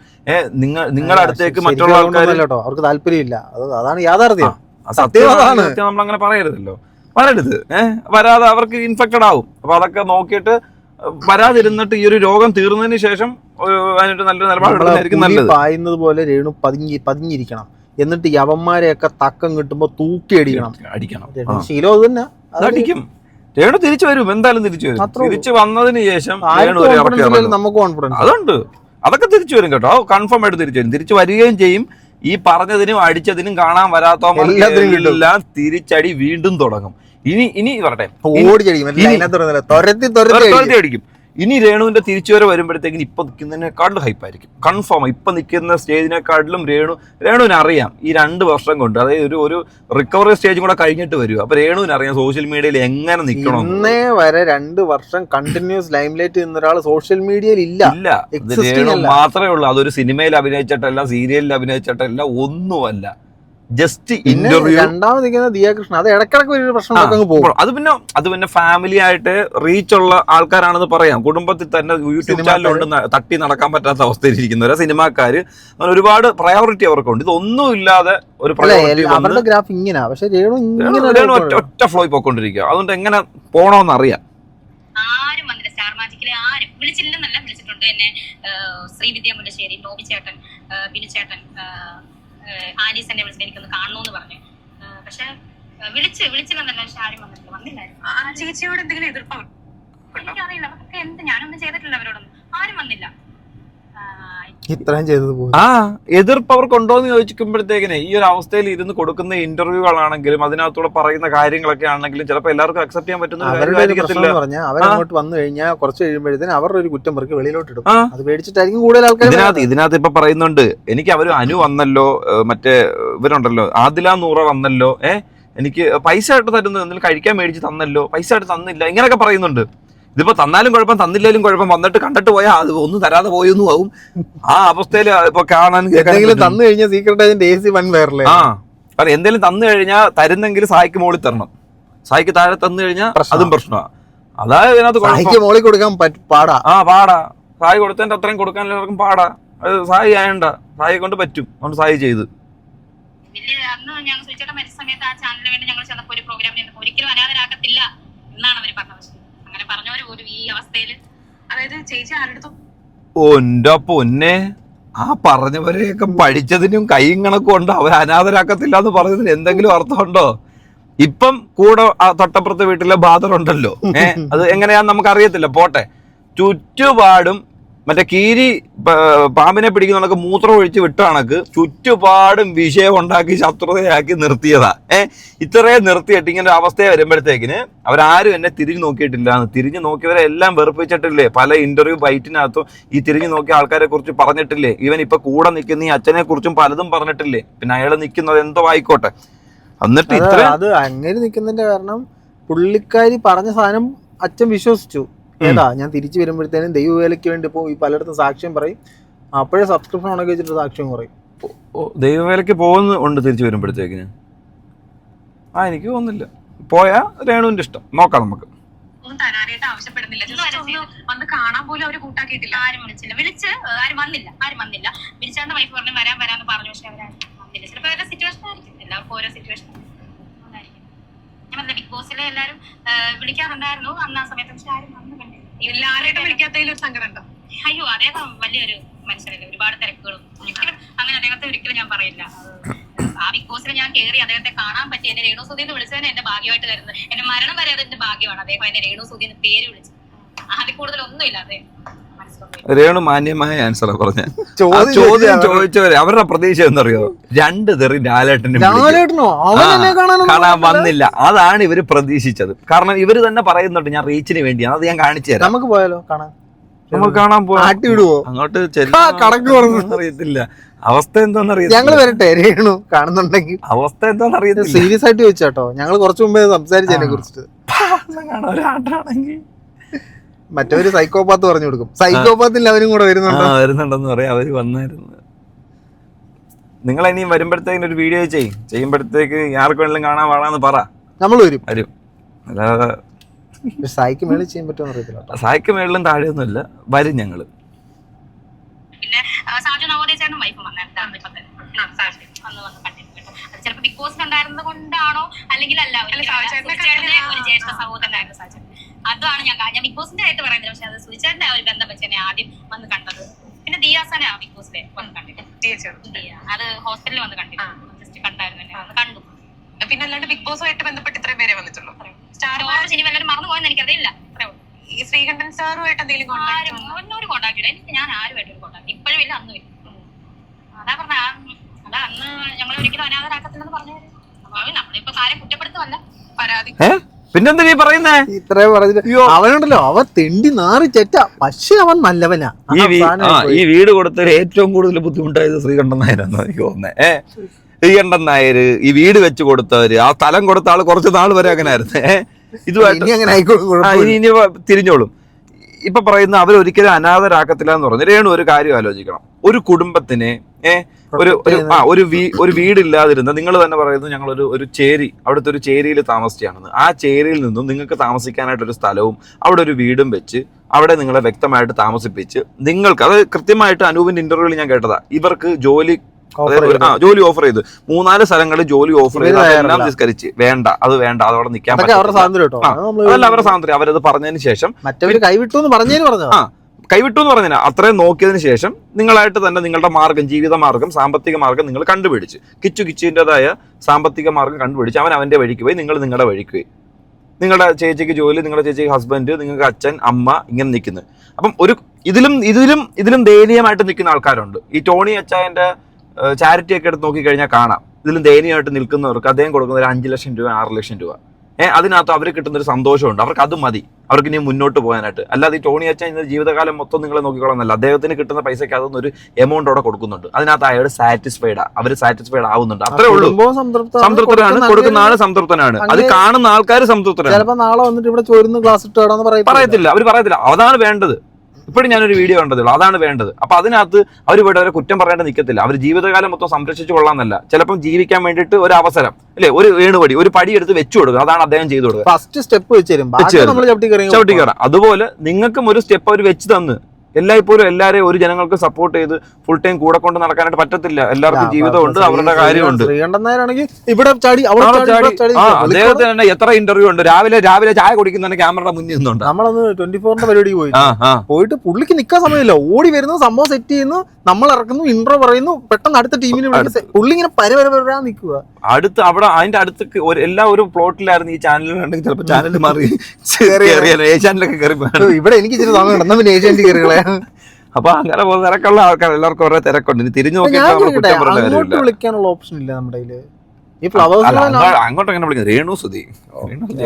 നിങ്ങളുടെ അടുത്തേക്ക് മറ്റുള്ള ആൾക്കാർ അവർക്ക് താല്പര്യമില്ല. അതാണ് യാഥാർത്ഥ്യം. സത്യം നമ്മളങ്ങനെ പറയരുതല്ലോ. വരരുത്, വരാതെ അവർക്ക് ഇൻഫെക്റ്റഡ് ആവും. അപ്പൊ അതൊക്കെ നോക്കിയിട്ട് വരാതിരുന്നിട്ട് ഈ ഒരു രോഗം തീർന്നതിന് ശേഷം അതിനൊരു നല്ല നിലപാടെടുക്കുന്നതായിരിക്കും നല്ലത്. പായുന്നത് പോലെ രേണു പതിഞ്ഞിരിക്കണം. എന്നിട്ട് യവന്മാരെയൊക്കെ തക്കം കിട്ടുമ്പോ തൂക്കി അടിക്കണം. ശീലം തന്നെ അടിക്കും. രേണു തിരിച്ചു വരും, എന്തായാലും തിരിച്ചു വരും. തിരിച്ചു വന്നതിന് ശേഷം നമുക്ക് കോൺഫിഡൻസ് അതുണ്ട്. അതൊക്കെ തിരിച്ചു വരും കേട്ടോ, കൺഫേം ആയിട്ട് തിരിച്ചു വരും. തിരിച്ചു വരികയും ചെയ്യും. ഈ പറഞ്ഞതിനും അടിച്ചതിനും കാണാൻ വരാത്തവരെല്ലാം തിരിച്ചടി വീണ്ടും തുടങ്ങും. ഇനി വരട്ടെ, അടിക്കും. ഇനി രേണുവിന്റെ തിരിച്ചുവരെ വരുമ്പോഴത്തേക്കും ഇപ്പൊ നിൽക്കുന്നതിനെക്കാട്ടിലും ഹൈപ്പായിരിക്കും കൺഫേം. ഇപ്പൊ നിൽക്കുന്ന സ്റ്റേജിനെക്കാട്ടിലും രേണുവിന് അറിയാം ഈ 2 വർഷം കൊണ്ട്, അതായത് ഒരു റിക്കവറി സ്റ്റേജും കൂടെ കഴിഞ്ഞിട്ട് വരും. അപ്പൊ രേണുവിന് അറിയാം സോഷ്യൽ മീഡിയയിൽ എങ്ങനെ നിൽക്കണം. ഇന്നേ വരെ 2 വർഷം കണ്ടിന്യൂസ് ലൈംലൈറ്റ് നിന്ന ഒരാൾ സോഷ്യൽ മീഡിയയിൽ ഇല്ല. രേണു മാത്രമേ ഉള്ളൂ. അതൊരു സിനിമയിൽ അഭിനയിച്ചിട്ടല്ല, സീരിയലിൽ അഭിനയിച്ചിട്ടല്ല, ഒന്നുമല്ല. Just interview. രണ്ടാമത് നിൽക്കുന്ന ദിയാകൃഷ്ണൻ, അത് ഇടക്കിടക്ക് ഒരു പ്രശ്നം പോകും. അത് പിന്നെ ഫാമിലി ആയിട്ട് റീച്ച് ഉള്ള ആൾക്കാരാണെന്ന് പറയാം. കുടുംബത്തിൽ തന്നെ യൂട്യൂബ് ചാനലുകൊണ്ട് തട്ടി നടക്കാൻ പറ്റാത്ത അവസ്ഥയിൽ ഇരിക്കുന്നവരെ സിനിമാക്കാര്, അങ്ങനെ ഒരുപാട് പ്രയോറിറ്റി അവർക്കുണ്ട്. ഇതൊന്നും ഇല്ലാതെ ഒരു അവരുടെ ഗ്രാഫ് ഇങ്ങനെ, പക്ഷെ രേണു ഒറ്റ ഫ്ലോയിൽ പോയിക്കൊണ്ടിരിക്കുക. അതുകൊണ്ട് എങ്ങനെ പോണോന്ന് അറിയാം. ആരും വന്നില്ല സ്റ്റാർ മാജിക്കിലെ, ആരും വിളിച്ചില്ലെന്നല്ല, വിളിച്ചിട്ടുണ്ട് എന്നെ. ശ്രീവിദ്യ മുല്ലശ്ശേരി, നോബിച്ചേട്ടൻ, ബിനുചേട്ടൻ, ആലീസ് എന്നെ വിളിച്ചിട്ട് എനിക്കൊന്ന് കാണണമെന്ന് പറഞ്ഞു. പക്ഷെ വിളിച്ചില്ലെന്നല്ല, പക്ഷെ ആരും വന്നില്ലായിരുന്നു. ചേച്ചിയോട് എന്തെങ്കിലും എതിർപ്പ്? എനിക്കറിയില്ല, അവർക്ക് ഞാനൊന്നും ചെയ്തിട്ടില്ല അവരോടൊന്നും. ആരും വന്നില്ല. ഇത്രയും ചെയ്തത് എതിർപ്പ് അവർക്കുണ്ടോന്ന് ചോദിക്കുമ്പോഴത്തേക്കിനെ ഈ ഒരു അവസ്ഥയിൽ ഇരുന്ന് കൊടുക്കുന്ന ഇന്റർവ്യൂകളാണെങ്കിലും അതിനകത്തൂടെ പറയുന്ന കാര്യങ്ങളൊക്കെ ആണെങ്കിലും ചിലപ്പോൾ എല്ലാവർക്കും അക്സെപ്റ്റ് ചെയ്യാൻ പറ്റുന്ന അവരങ്ങോട്ട് വന്നു കഴിഞ്ഞാൽ കുറച്ച് കഴിയുമ്പോഴത്തേന് അവരുടെ ഒരു കുറ്റം പേർക്ക് വെളിയിലോട്ട് ഇടും. അത് പേടിച്ചിട്ടായിരിക്കും കൂടുതൽ ആൾക്കാർ. ഇതിനകത്ത് ഇപ്പൊ പറയുന്നുണ്ട്, എനിക്ക് അവർ അനു വന്നല്ലോ, മറ്റേ ഇവരുണ്ടല്ലോ ആദില നൂറ വന്നല്ലോ, എനിക്ക് പൈസ ആയിട്ട് തരുന്നത് എന്തെങ്കിലും കഴിക്കാൻ മേടിച്ച് തന്നല്ലോ, പൈസ ആയിട്ട് തന്നില്ല, ഇങ്ങനെയൊക്കെ പറയുന്നുണ്ട്. ഇതിപ്പോ തന്നാലും കുഴപ്പം തന്നില്ലേലും കുഴപ്പം, വന്നിട്ട് കണ്ടിട്ട് പോയാൽ അത് ഒന്നും തരാതെ പോയൊന്നും ആവും. ആ അവസ്ഥയിൽ ഇപ്പൊ കാണാൻ തന്നു കഴിഞ്ഞാൽ സീക്രട്ട് ഏജന്റ് AC വൺ വേറല്ലേ. എന്തെങ്കിലും തന്നു കഴിഞ്ഞാൽ തരുന്നെങ്കിൽ സായിക്ക് മുകളിൽ തരണം, സായിക്ക് താഴെ തന്നു കഴിഞ്ഞാൽ അതും പ്രശ്നമാണ്. അതായത് ഇതിനകത്ത് മോളി കൊടുക്കാൻ പാടാ. പാടാ. സായി കൊടുത്തതിന്റെ അത്രയും കൊടുക്കാൻ എല്ലാവർക്കും പാടാ. അത് സായി ആയണ്ട, സായി കൊണ്ട് പറ്റും, അതുകൊണ്ട് സായി ചെയ്ത്. അന്ന് ഞങ്ങൾ സുചേട്ടൻ മരിച്ച സമയത്ത് ആ ചാനലിന് വേണ്ടി ഞങ്ങൾ ചെന്നപ്പോ ഒരു പ്രോഗ്രാം ഒരിക്കലും അനാഥരാക്കത്തില്ല എന്നാണ് അവർ പറഞ്ഞത്. അങ്ങനെ പറഞ്ഞവര് പോലും ഈ അവസ്ഥയില്, അതായത് ചേച്ചി ആരുടെ എന്റെ പൊന്നെ, ആ പറഞ്ഞവരെയൊക്കെ പഠിച്ചതിനും കൈയും കണക്കും ഉണ്ടോ? അവർ അനാഥരാക്കത്തില്ല എന്ന് പറഞ്ഞതിന് എന്തെങ്കിലും അർത്ഥമുണ്ടോ? ഇപ്പം കൂടെ തൊട്ടപ്പുറത്തെ വീട്ടിലെ ബാദറുണ്ടല്ലോ, അത് എങ്ങനെയാന്ന് നമുക്ക് അറിയത്തില്ല, പോട്ടെ. ചുറ്റുപാടും മറ്റേ കീരി പാമ്പിനെ പിടിക്കുന്നവർക്ക് മൂത്രം ഒഴിച്ച് വിട്ട കണക്ക് ചുറ്റുപാടും വിഷയം ഉണ്ടാക്കി ശത്രുതയാക്കി നിർത്തിയതാ. ഇത്രയും നിർത്തിയിട്ട് ഇങ്ങനെ ഒരു അവസ്ഥയെ വരുമ്പോഴത്തേക്കിന് അവരാരും എന്നെ തിരിഞ്ഞു നോക്കിയിട്ടില്ല. തിരിഞ്ഞു നോക്കിയവരെ എല്ലാം വെറുപ്പിച്ചിട്ടില്ലേ? പല ഇന്റർവ്യൂ ബൈറ്റിനകത്തും ഈ തിരിഞ്ഞു നോക്കിയ ആൾക്കാരെ കുറിച്ച് പറഞ്ഞിട്ടില്ലേ? ഈവൻ ഇപ്പൊ കൂടെ നിൽക്കുന്ന ഈ അച്ഛനെ കുറിച്ചും പലതും പറഞ്ഞിട്ടില്ലേ? പിന്നെ അയാൾ നിൽക്കുന്നത് എന്തോ ആയിക്കോട്ടെ, എന്നിട്ട് ഇത്ര അത് അങ്ങനെ നിൽക്കുന്നതിന്റെ കാരണം പുള്ളിക്കാരി പറഞ്ഞ സാധനം അച്ഛൻ വിശ്വസിച്ചു. ഏതാ ഞാൻ തിരിച്ചു വരുമ്പോഴത്തേനും ദൈവവേലയ്ക്ക് വേണ്ടി ഇപ്പോൾ ഈ പലയിടത്തും സാക്ഷ്യം പറയും, അപ്പോഴേ സബ്സ്ക്രിപ്ഷൻ ഉണക്കി വെച്ചിട്ട് സാക്ഷ്യം പറയും. ദൈവവേലയ്ക്ക് പോകുന്നുണ്ട് തിരിച്ചു വരുമ്പോഴത്തേക്കിന്. എനിക്ക് തോന്നുന്നില്ല. പോയാ രേണുവിന്റെ ഇഷ്ടം, നോക്കാം നമുക്ക്. ഒന്നും തരാനായിട്ട് ആവശ്യപ്പെടുന്നില്ല, വന്ന് കാണാൻ പോലും അവര് കൂട്ടാക്കിയിട്ടില്ല. ആരും വിളിച്ച് ആരും വന്നില്ല. വിളിച്ചാണ്ട് വൈഫ് പറഞ്ഞു വരാന്ന് പറഞ്ഞു, പക്ഷെ അവരാരും വന്നില്ല. ചിലപ്പോൾ അവരുടെ സിറ്റുവേഷൻ ആയിരിക്കും, എല്ലാവർക്കും ഓരോ സിറ്റുവേഷൻ ആയിരിക്കും. ബിഗ് ബോസിലെ എല്ലാരും വിളിക്കാറുണ്ടായിരുന്നു അന്ന് ആ സമയത്ത്, പക്ഷെ ആരും വന്നു കണ്ടില്ല. എല്ലാവരായിട്ടും വിളിക്കാത്തതിൽ ഒരു സങ്കടം ഉണ്ടോ? അയ്യോ, അദ്ദേഹം വലിയൊരു മനുഷ്യരല്ലേ, ഒരുപാട് തിരക്കുകളും. ഒരിക്കലും അങ്ങനെ അദ്ദേഹത്തെ ഒരിക്കലും ഞാൻ പറയില്ല. ആ ബിഗ് ബോസിൽ ഞാൻ കയറി അദ്ദേഹത്തെ കാണാൻ പറ്റി. എന്നെ രേണു സുധി എന്ന് വിളിച്ചതിന് എന്റെ ഭാഗ്യമായിട്ട് കരുതുന്നത്. എന്റെ മരണം വരെ അതെന്റെ ഭാഗ്യമാണ്. അദ്ദേഹം എന്നെ രേണു സുധി എന്ന് പേര് വിളിച്ചു. അതിൽ കൂടുതൽ ഒന്നുമില്ല. അദ്ദേഹം രേണു മാന്യമായ ആൻസർ പറഞ്ഞ ചോദ്യം ചോദിച്ചവരെ അവരുടെ പ്രതീക്ഷ എന്നറിയോ? 2 തെറി ലാലേട്ടനും കാണാൻ വന്നില്ല. അതാണ് ഇവര് പ്രതീക്ഷിച്ചത്. കാരണം ഇവര് തന്നെ പറയുന്നുണ്ട് ഞാൻ റീച്ചിന് വേണ്ടിയാണ്. അത് ഞാൻ കാണിച്ചു തരാം. നമുക്ക് പോയാലോ കാണാൻ? നമുക്ക് കാണാൻ പോവാ. അങ്ങോട്ട് അറിയത്തില്ല അവസ്ഥ എന്താണെന്നറിയാം. ഞങ്ങൾ വരട്ടെ രേണു കാണുന്നുണ്ടെങ്കിൽ. അവസ്ഥ എന്താണെന്നറിയത്തില്ല. സീരിയസ് ആയിട്ട് ചോദിച്ചാട്ടോ, ഞങ്ങൾ കുറച്ചു മുമ്പേ സംസാരിച്ചതിനെ കുറിച്ചിട്ട്. ഒരാട്ടാണെങ്കിൽ മറ്റൊരു സൈക്കോപാത്ത് പറഞ്ഞു കൊടുക്കും. സൈക്കോപാത്തിൽ അവരും കൂടെ വരുന്നുണ്ടെന്ന് പറയാം. അവര് വന്നായിരുന്നു. നിങ്ങൾ ഇനിയും വരുമ്പോഴത്തേക്കിന് ഒരു വീഡിയോ ചെയ്യുമ്പോഴത്തേക്ക് ആർക്ക് വേണമെങ്കിലും കാണാൻ പാടാന്ന് പറ. നമ്മൾ വരും. അല്ലാതെ സായിക്ക് മേളിൽ ചെയ്യാൻ പറ്റുമോ അറിയത്തില്ല. സായിക്ക് മേളിലും താഴെയൊന്നുമില്ല, വരും ഞങ്ങള്. പിന്നെ സാജു നവോദയ ചേട്ടനും വൈഫ് വന്നായിരുന്നു. ചിലപ്പോ ബിഗ് ബോസിൽ ഉണ്ടായിരുന്നത് കൊണ്ടാണോ അല്ലെങ്കിൽ അല്ല, ഒരു ജ്യേഷ്ഠ സഹോദരനായിരുന്നു സാജൻ. അതാണ് ഞാൻ ബിഗ് ബോസിന്റെ ആയിട്ട് പറയുന്നത്. പക്ഷെ അത് സുചേട്ടന്റെ ഒരു ബന്ധം വെച്ച് തന്നെ ആദ്യം വന്ന് കണ്ടത്. പിന്നെ ദിയാസാനെ ആ ബിഗ് ബോസിലെ വന്ന് കണ്ടിട്ട്, അത് ഹോസ്പിറ്റലിൽ വന്ന് കണ്ടിട്ട് ജസ്റ്റ് കണ്ടായിരുന്നു, എന്നെ വന്ന് കണ്ടു. പിന്നെ അല്ലാണ്ട് ബിഗ് ബോസുമായിട്ട് ബന്ധപ്പെട്ട് ഇത്രയും പേരെ വന്നിട്ടുള്ളൂ. ഇനി വല്ലവരും മറന്നു പോയെന്ന് എനിക്കറിയില്ല. ഈ ശ്രീകണ്ഠൻ സാറുമായിട്ട് എന്തെങ്കിലും ഒരു കോണ്ടാക്ട് ഇല്ല എനിക്ക്. ഞാൻ ആരുമായിട്ടൊരു കോണ്ടാക്ട് ഇപ്പോഴും ഇല്ല, അന്നും ഇല്ല. അതാ പറഞ്ഞ അതാ അന്ന് ഞങ്ങൾ ഒരിക്കലും അനാഥരാക്കത്തില്ലെന്ന് പറഞ്ഞു. നമ്മളിപ്പോ കാര്യം കുറ്റപ്പെടുത്തുമല്ല, പരാതി. പിന്നെന്താ നീ പറയുന്നേ? ഇത്രേ പറഞ്ഞിട്ട് അവനുണ്ടല്ലോ, അവൻ തെണ്ടി നാറി ചെറ്റ, പക്ഷെ അവൻ നല്ലവനാ. ഈ വീട് കൊടുത്തതിൽ ഏറ്റവും കൂടുതൽ ബുദ്ധിമുട്ടായത് ശ്രീകണ്ഠൻ നായരാന്ന് എനിക്ക് തോന്നുന്നേ. ശ്രീകണ്ഠൻ നായർ ഈ വീട് വെച്ച് കൊടുത്തവര്, ആ സ്ഥലം കൊടുത്ത ആള് കുറച്ച് നാൾ വരെ അങ്ങനെ ആയിരുന്നു. ഇതുമായിട്ട് ഇനി തിരിഞ്ഞോളും. ഇപ്പൊ പറയുന്ന അവരൊരിക്കലും അനാഥരാക്കത്തില്ല എന്ന് പറഞ്ഞു. രേണു ഒരു കാര്യം ആലോചിക്കണം. ഒരു കുടുംബത്തിനെ ഒരു വീടില്ലാതിരുന്ന, നിങ്ങൾ തന്നെ പറയുന്നത് ഞങ്ങളൊരു ചേരി, അവിടുത്തെ ഒരു ചേരിയിൽ താമസിച്ചാണെന്ന്. ആ ചേരിയിൽ നിന്നും നിങ്ങൾക്ക് താമസിക്കാനായിട്ടൊരു സ്ഥലവും അവിടെ ഒരു വീടും വെച്ച് അവിടെ നിങ്ങളെ വ്യക്തമായിട്ട് താമസിപ്പിച്ച് നിങ്ങൾക്ക്, അത് കൃത്യമായിട്ട് അനൂപിന്റെ ഇന്റർവ്യൂവിൽ ഞാൻ കേട്ടതാ, ഇവർക്ക് ജോലി ഓഫർ ചെയ്ത് 3-4 സ്ഥലങ്ങളിൽ ജോലി ഓഫർ ചെയ്ത് എല്ലാം നിസ്കരിച്ച് വേണ്ട അതവിടെ നിൽക്കാൻ അതല്ല അവരുടെ സ്വാതന്ത്ര്യം. അവരത് പറഞ്ഞതിന് ശേഷം കൈവിട്ടു എന്ന് പറഞ്ഞാൽ അത്രയും നോക്കിയതിന് ശേഷം നിങ്ങളായിട്ട് തന്നെ നിങ്ങളുടെ മാർഗം, ജീവിത മാർഗം, സാമ്പത്തിക മാർഗം നിങ്ങൾ കണ്ടുപിടിച്ച്, കിച്ചുവിൻ്റെതായ സാമ്പത്തിക മാർഗം കണ്ടുപിടിച്ച് അവൻ അവന്റെ വഴിക്ക് പോയി, നിങ്ങൾ നിങ്ങളുടെ വഴിക്ക് പോയി. നിങ്ങളുടെ ചേച്ചിക്ക് ജോലി, നിങ്ങളുടെ ചേച്ചിക്ക് ഹസ്ബൻഡ്, നിങ്ങൾക്ക് അച്ഛൻ, അമ്മ, ഇങ്ങനെ നിൽക്കുന്നത്. അപ്പം ഒരു ഇതിലും ദയനീയമായിട്ട് നിൽക്കുന്ന ആൾക്കാരുണ്ട്. ഈ ടോണി അച്ചായന്റെ ചാരിറ്റി ഒക്കെ എടുത്ത് നോക്കിക്കഴിഞ്ഞാൽ കാണാം. ഇതിലും ദയനീയമായിട്ട് നിൽക്കുന്നവർക്ക് അദ്ദേഹം കൊടുക്കുന്ന ഒരു 5 ലക്ഷം രൂപ 6 ലക്ഷം രൂപ അതിനകത്ത് അവർ കിട്ടുന്നൊരു സന്തോഷമുണ്ട്. അവർക്ക് അത് മതി, അവർക്ക് ഇനി മുന്നോട്ട് പോകാനായിട്ട്. അല്ലാതെ ഈ ടോണി അച്ഛൻ ഇന്ന് ജീവിതകാലം മൊത്തം നിങ്ങളെ നോക്കിക്കോളന്നല്ല. അദ്ദേഹത്തിന് കിട്ടുന്ന പൈസയ്ക്ക് അതൊന്നും ഒരു എമൗണ്ട് അവിടെ കൊടുക്കുന്നുണ്ട്. അതിനകത്ത് അയാൾ സാറ്റിസ്ഫൈഡാ, അവർ സാറ്റിസ്ഫൈഡ് ആവുന്നുണ്ട്. അത്രേ ഉള്ളൂ. സംതൃപ്തനാണ്, കൊടുക്കുന്ന ആള് സംതൃപ്തനാണ്, അത് കാണുന്ന ആൾക്കാർ സംതൃപ്തനാണ്. നാളെ വന്നിട്ട് ഇവിടെ ചോരുന്ന ക്ലാസ് പറയത്തില്ല. അവർ പറയത്തില്ല. അതാണ് വേണ്ടത്. ഇപ്പോഴും ഞാനൊരു വീഡിയോ കണ്ടതുള്ളൂ, അതാണ് വേണ്ടത്. അപ്പൊ അതിനകത്ത് അവർ ഇവിടെ അവരെ കുറ്റം പറയാണ്ട് നിൽക്കത്തില്ല. അവർ ജീവിതകാലം മൊത്തം സംരക്ഷിച്ചു കൊള്ളാന്നല്ല, ചിലപ്പം ജീവിക്കാൻ വേണ്ടിയിട്ട് ഒരു അവസരം അല്ലെ, ഒരു ഏണുപടി, ഒരു പടി എടുത്ത് വെച്ചു കൊടുക്കുക. അതാണ് അദ്ദേഹം ചെയ്തു കൊടുക്കുക. ഫസ്റ്റ് സ്റ്റെപ്പ് വെച്ച് തരും, ചവിട്ടി കയറാം. അതുപോലെ നിങ്ങൾക്കും ഒരു സ്റ്റെപ്പ് അവർ വെച്ച് തന്ന് എല്ലായ്പ്പോഴും എല്ലാവരെയും ഒരു ജനങ്ങൾക്ക് സപ്പോർട്ട് ചെയ്ത് ഫുൾ ടൈം കൂടെ കൊണ്ട് നടക്കാനായിട്ട് പറ്റത്തില്ല. എല്ലാവർക്കും ജീവിതമുണ്ട്, അവരുടെ കാര്യമുണ്ട്. അദ്ദേഹത്തിന് തന്നെ എത്ര ഇന്റർവ്യൂ ഉണ്ട്. രാവിലെ ചായ കുടിക്കുന്ന ക്യാമറയുടെ മുന്നിൽ നിന്നുണ്ട്. നമ്മളന്ന് 24 പരിപാടി പോയിട്ട് പുള്ളിക്ക് നിൽക്കാൻ സമയമില്ല, ഓടി വരുന്നു, സംഭവം സെറ്റ് ചെയ്യുന്നു, നമ്മൾ ഇറക്കുന്നു, ഇൻട്രോ പറയുന്നു, പെട്ടെന്ന് അടുത്ത ടീമിന് പുള്ളി ഇങ്ങനെ പരവരാ നിൽക്കുക. അടുത്ത് അവിടെ അതിന്റെ അടുത്ത് എല്ലാ ഒരു പ്ലോട്ടിലായിരുന്നു. ഈ ചാനലിൽ ഉണ്ടെങ്കിൽ ചിലപ്പോൾ ചാനൽ മാറി ഏഷ്യാനിലൊക്കെ കയറി. ഇവിടെ എനിക്ക് ഇച്ചിരി സമയം ഉണ്ടെന്നാ പിന്നെ ഏഷ്യാനിൽ കയറികളെ. അപ്പൊ അങ്ങനെ തിരക്കുള്ള ആൾക്കാർ എല്ലാവർക്കും ഓരോ തിരക്കുണ്ട്. ഇനി തിരിഞ്ഞു നോക്കിയിട്ട് വിളിക്കാനുള്ള ഓപ്ഷൻ ഇല്ല നമ്മുടെ കയ്യില്. ഈ ഫ്ലവേഴ്സ് അങ്ങോട്ട് എങ്ങനെ വിളിക്കുന്നത്? രേണു സുധി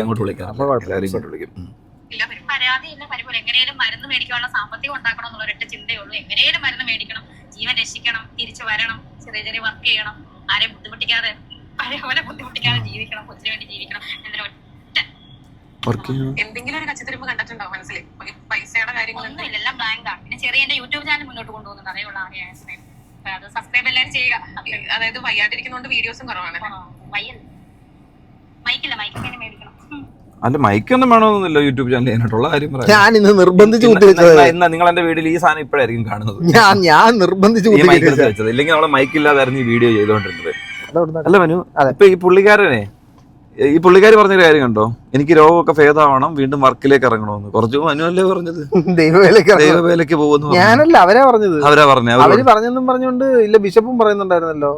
അങ്ങോട്ട് വിളിക്കാം. പരാതിയില്ല, പരിപോലെ എങ്ങനെയും മരുന്ന് മേടിക്കാനുള്ള സാമ്പത്തികം ഉണ്ടാക്കണം എന്നുള്ള ഒരൊറ്റ ചിന്തയേ ഉള്ളൂ. എങ്ങനെയും മരുന്ന് മേടിക്കണം, ജീവൻ രക്ഷിക്കണം, തിരിച്ചു വരണം, ചെറിയ ചെറിയ വർക്ക് ചെയ്യണം, ആരെയും ബുദ്ധിമുട്ടിക്കാതെ പഴയപോലെ ബുദ്ധിമുട്ടിക്കാതെ ജീവിക്കണം, കൊച്ചിന് വേണ്ടി ജീവിക്കണം എന്നൊരു എന്തെങ്കിലും ഒരു കച്ചത്തിരിമ്പ് കണ്ടിട്ടുണ്ടാവും മനസ്സിൽ. പൈസയുടെ കാര്യങ്ങളൊന്നും ഇല്ല, എല്ലാം ബ്ലാങ്ക് ആണ്. പിന്നെ ചെറിയ എന്റെ യൂട്യൂബ് ചാനൽ മുന്നോട്ട് കൊണ്ടുപോകുന്നുണ്ട്, അതേ ഉള്ള ആകെ ആശ്രയം. അത് സബ്സ്ക്രൈബ് എല്ലാവരും ചെയ്യുക. അതായത് വയ്യാണ്ടിരിക്കുന്നതുകൊണ്ട് വീഡിയോസും കുറവാണ്. മൈക്കില്ല, മൈക്കൊക്കെ മേടിക്കണം. അല്ല മൈക്കൊന്നും വേണമെന്നില്ല യൂട്യൂബ് ചാനൽ ചെയ്യാനായിട്ടുള്ള കാര്യം പറയാം. ഞാൻ ഇന്ന് നിർബന്ധിച്ച് നിങ്ങൾ എന്റെ വീഡിയോയിൽ ഈ സാധനം ഇപ്പോഴായിരിക്കും കാണുന്നത്. ഞാൻ നിർബന്ധിച്ച് വെച്ചത്, ഇല്ലെങ്കിൽ നമ്മളെ മൈക്കില്ലാതായിരുന്നു ഈ വീഡിയോ ചെയ്തോണ്ടിരുന്നത്. അല്ല മനു, ഇപ്പൊ ഈ പുള്ളിക്കാരി പറഞ്ഞൊരു കാര്യം കണ്ടോ, എനിക്ക് രോഗമൊക്കെ ഭേദമാവണം, വീണ്ടും വർക്കിലേക്ക് ഇറങ്ങണമെന്ന്. കുറച്ചു മനു അല്ലേ പറഞ്ഞത്, ദൈവവേലയ്ക്ക് പോകുന്നു. ഞാനല്ല, അവരാ പറഞ്ഞത്. അവരാ പറഞ്ഞത്. അവര് പറഞ്ഞെന്നും പറഞ്ഞോണ്ട് ഇല്ല, ബിഷപ്പും പറയുന്നുണ്ടായിരുന്നല്ലോ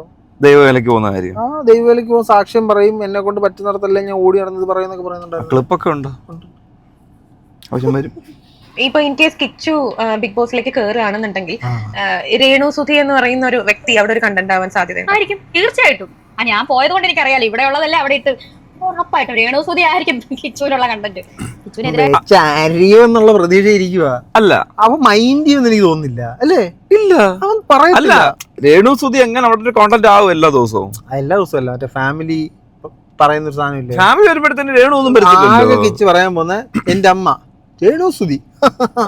ദൈവവേലയ്ക്ക് പോകുന്ന കാര്യം. ദൈവവേലയ്ക്ക് പോകും, സാക്ഷ്യം പറയും, എന്നെ കൊണ്ട് പറ്റുന്നിടത്തല്ലേ ഞാൻ ഓടി നടന്നത് പറയുന്നൊക്കെ പറയുന്നുണ്ടായിരുന്നു. ക്ലിപ്പൊക്കെ ഉണ്ടോ? ആവശ്യം വരും. ഇപ്പൊ ഇൻ കേസ് കിച്ചു ബിഗ് ബോസിലേക്ക് കയറുകയാണെന്നുണ്ടെങ്കിൽ രേണു സുധി എന്ന് പറയുന്ന ഒരു വ്യക്തി അവിടെ ഒരു കണ്ടന്റ് ആവാൻ സാധ്യതയുണ്ട്. ആയിരിക്കും, തീർച്ചയായിട്ടും. ഞാൻ പോയത് കൊണ്ട് എനിക്കറിയാലോ, ഇവിടെ ഉള്ളതല്ലേ അവിടെ ഇട്ട്. ഉറപ്പായിട്ടും രേണു സുധി ആയിരിക്കും കിച്ചുവിനുള്ള കണ്ടന്റ്. എന്നുള്ള പ്രതീക്ഷ ഇരിക്കുക. അല്ല, അവൻ മൈൻഡ് ചെയ്യുമെന്ന് എനിക്ക് തോന്നുന്നില്ല, അല്ലേ? ഇല്ല, അവൻ പറയല്ല. രേണു സുധി എങ്ങനെ അവിടെ ഒരു കോണ്ടന്റ് ആവും എല്ലാ ദിവസവും? എല്ലാ ദിവസവും അല്ല, മറ്റേ ഫാമിലി പറയുന്ന ഒരു സാധനം ഇല്ലേ, ഫാമിലി വരുമ്പോഴത്തേന് രേണു ഒന്നും പറ്റില്ല. കിച്ച് പറയാൻ പോന്നെ എന്റെ അമ്മ രേണു സുധി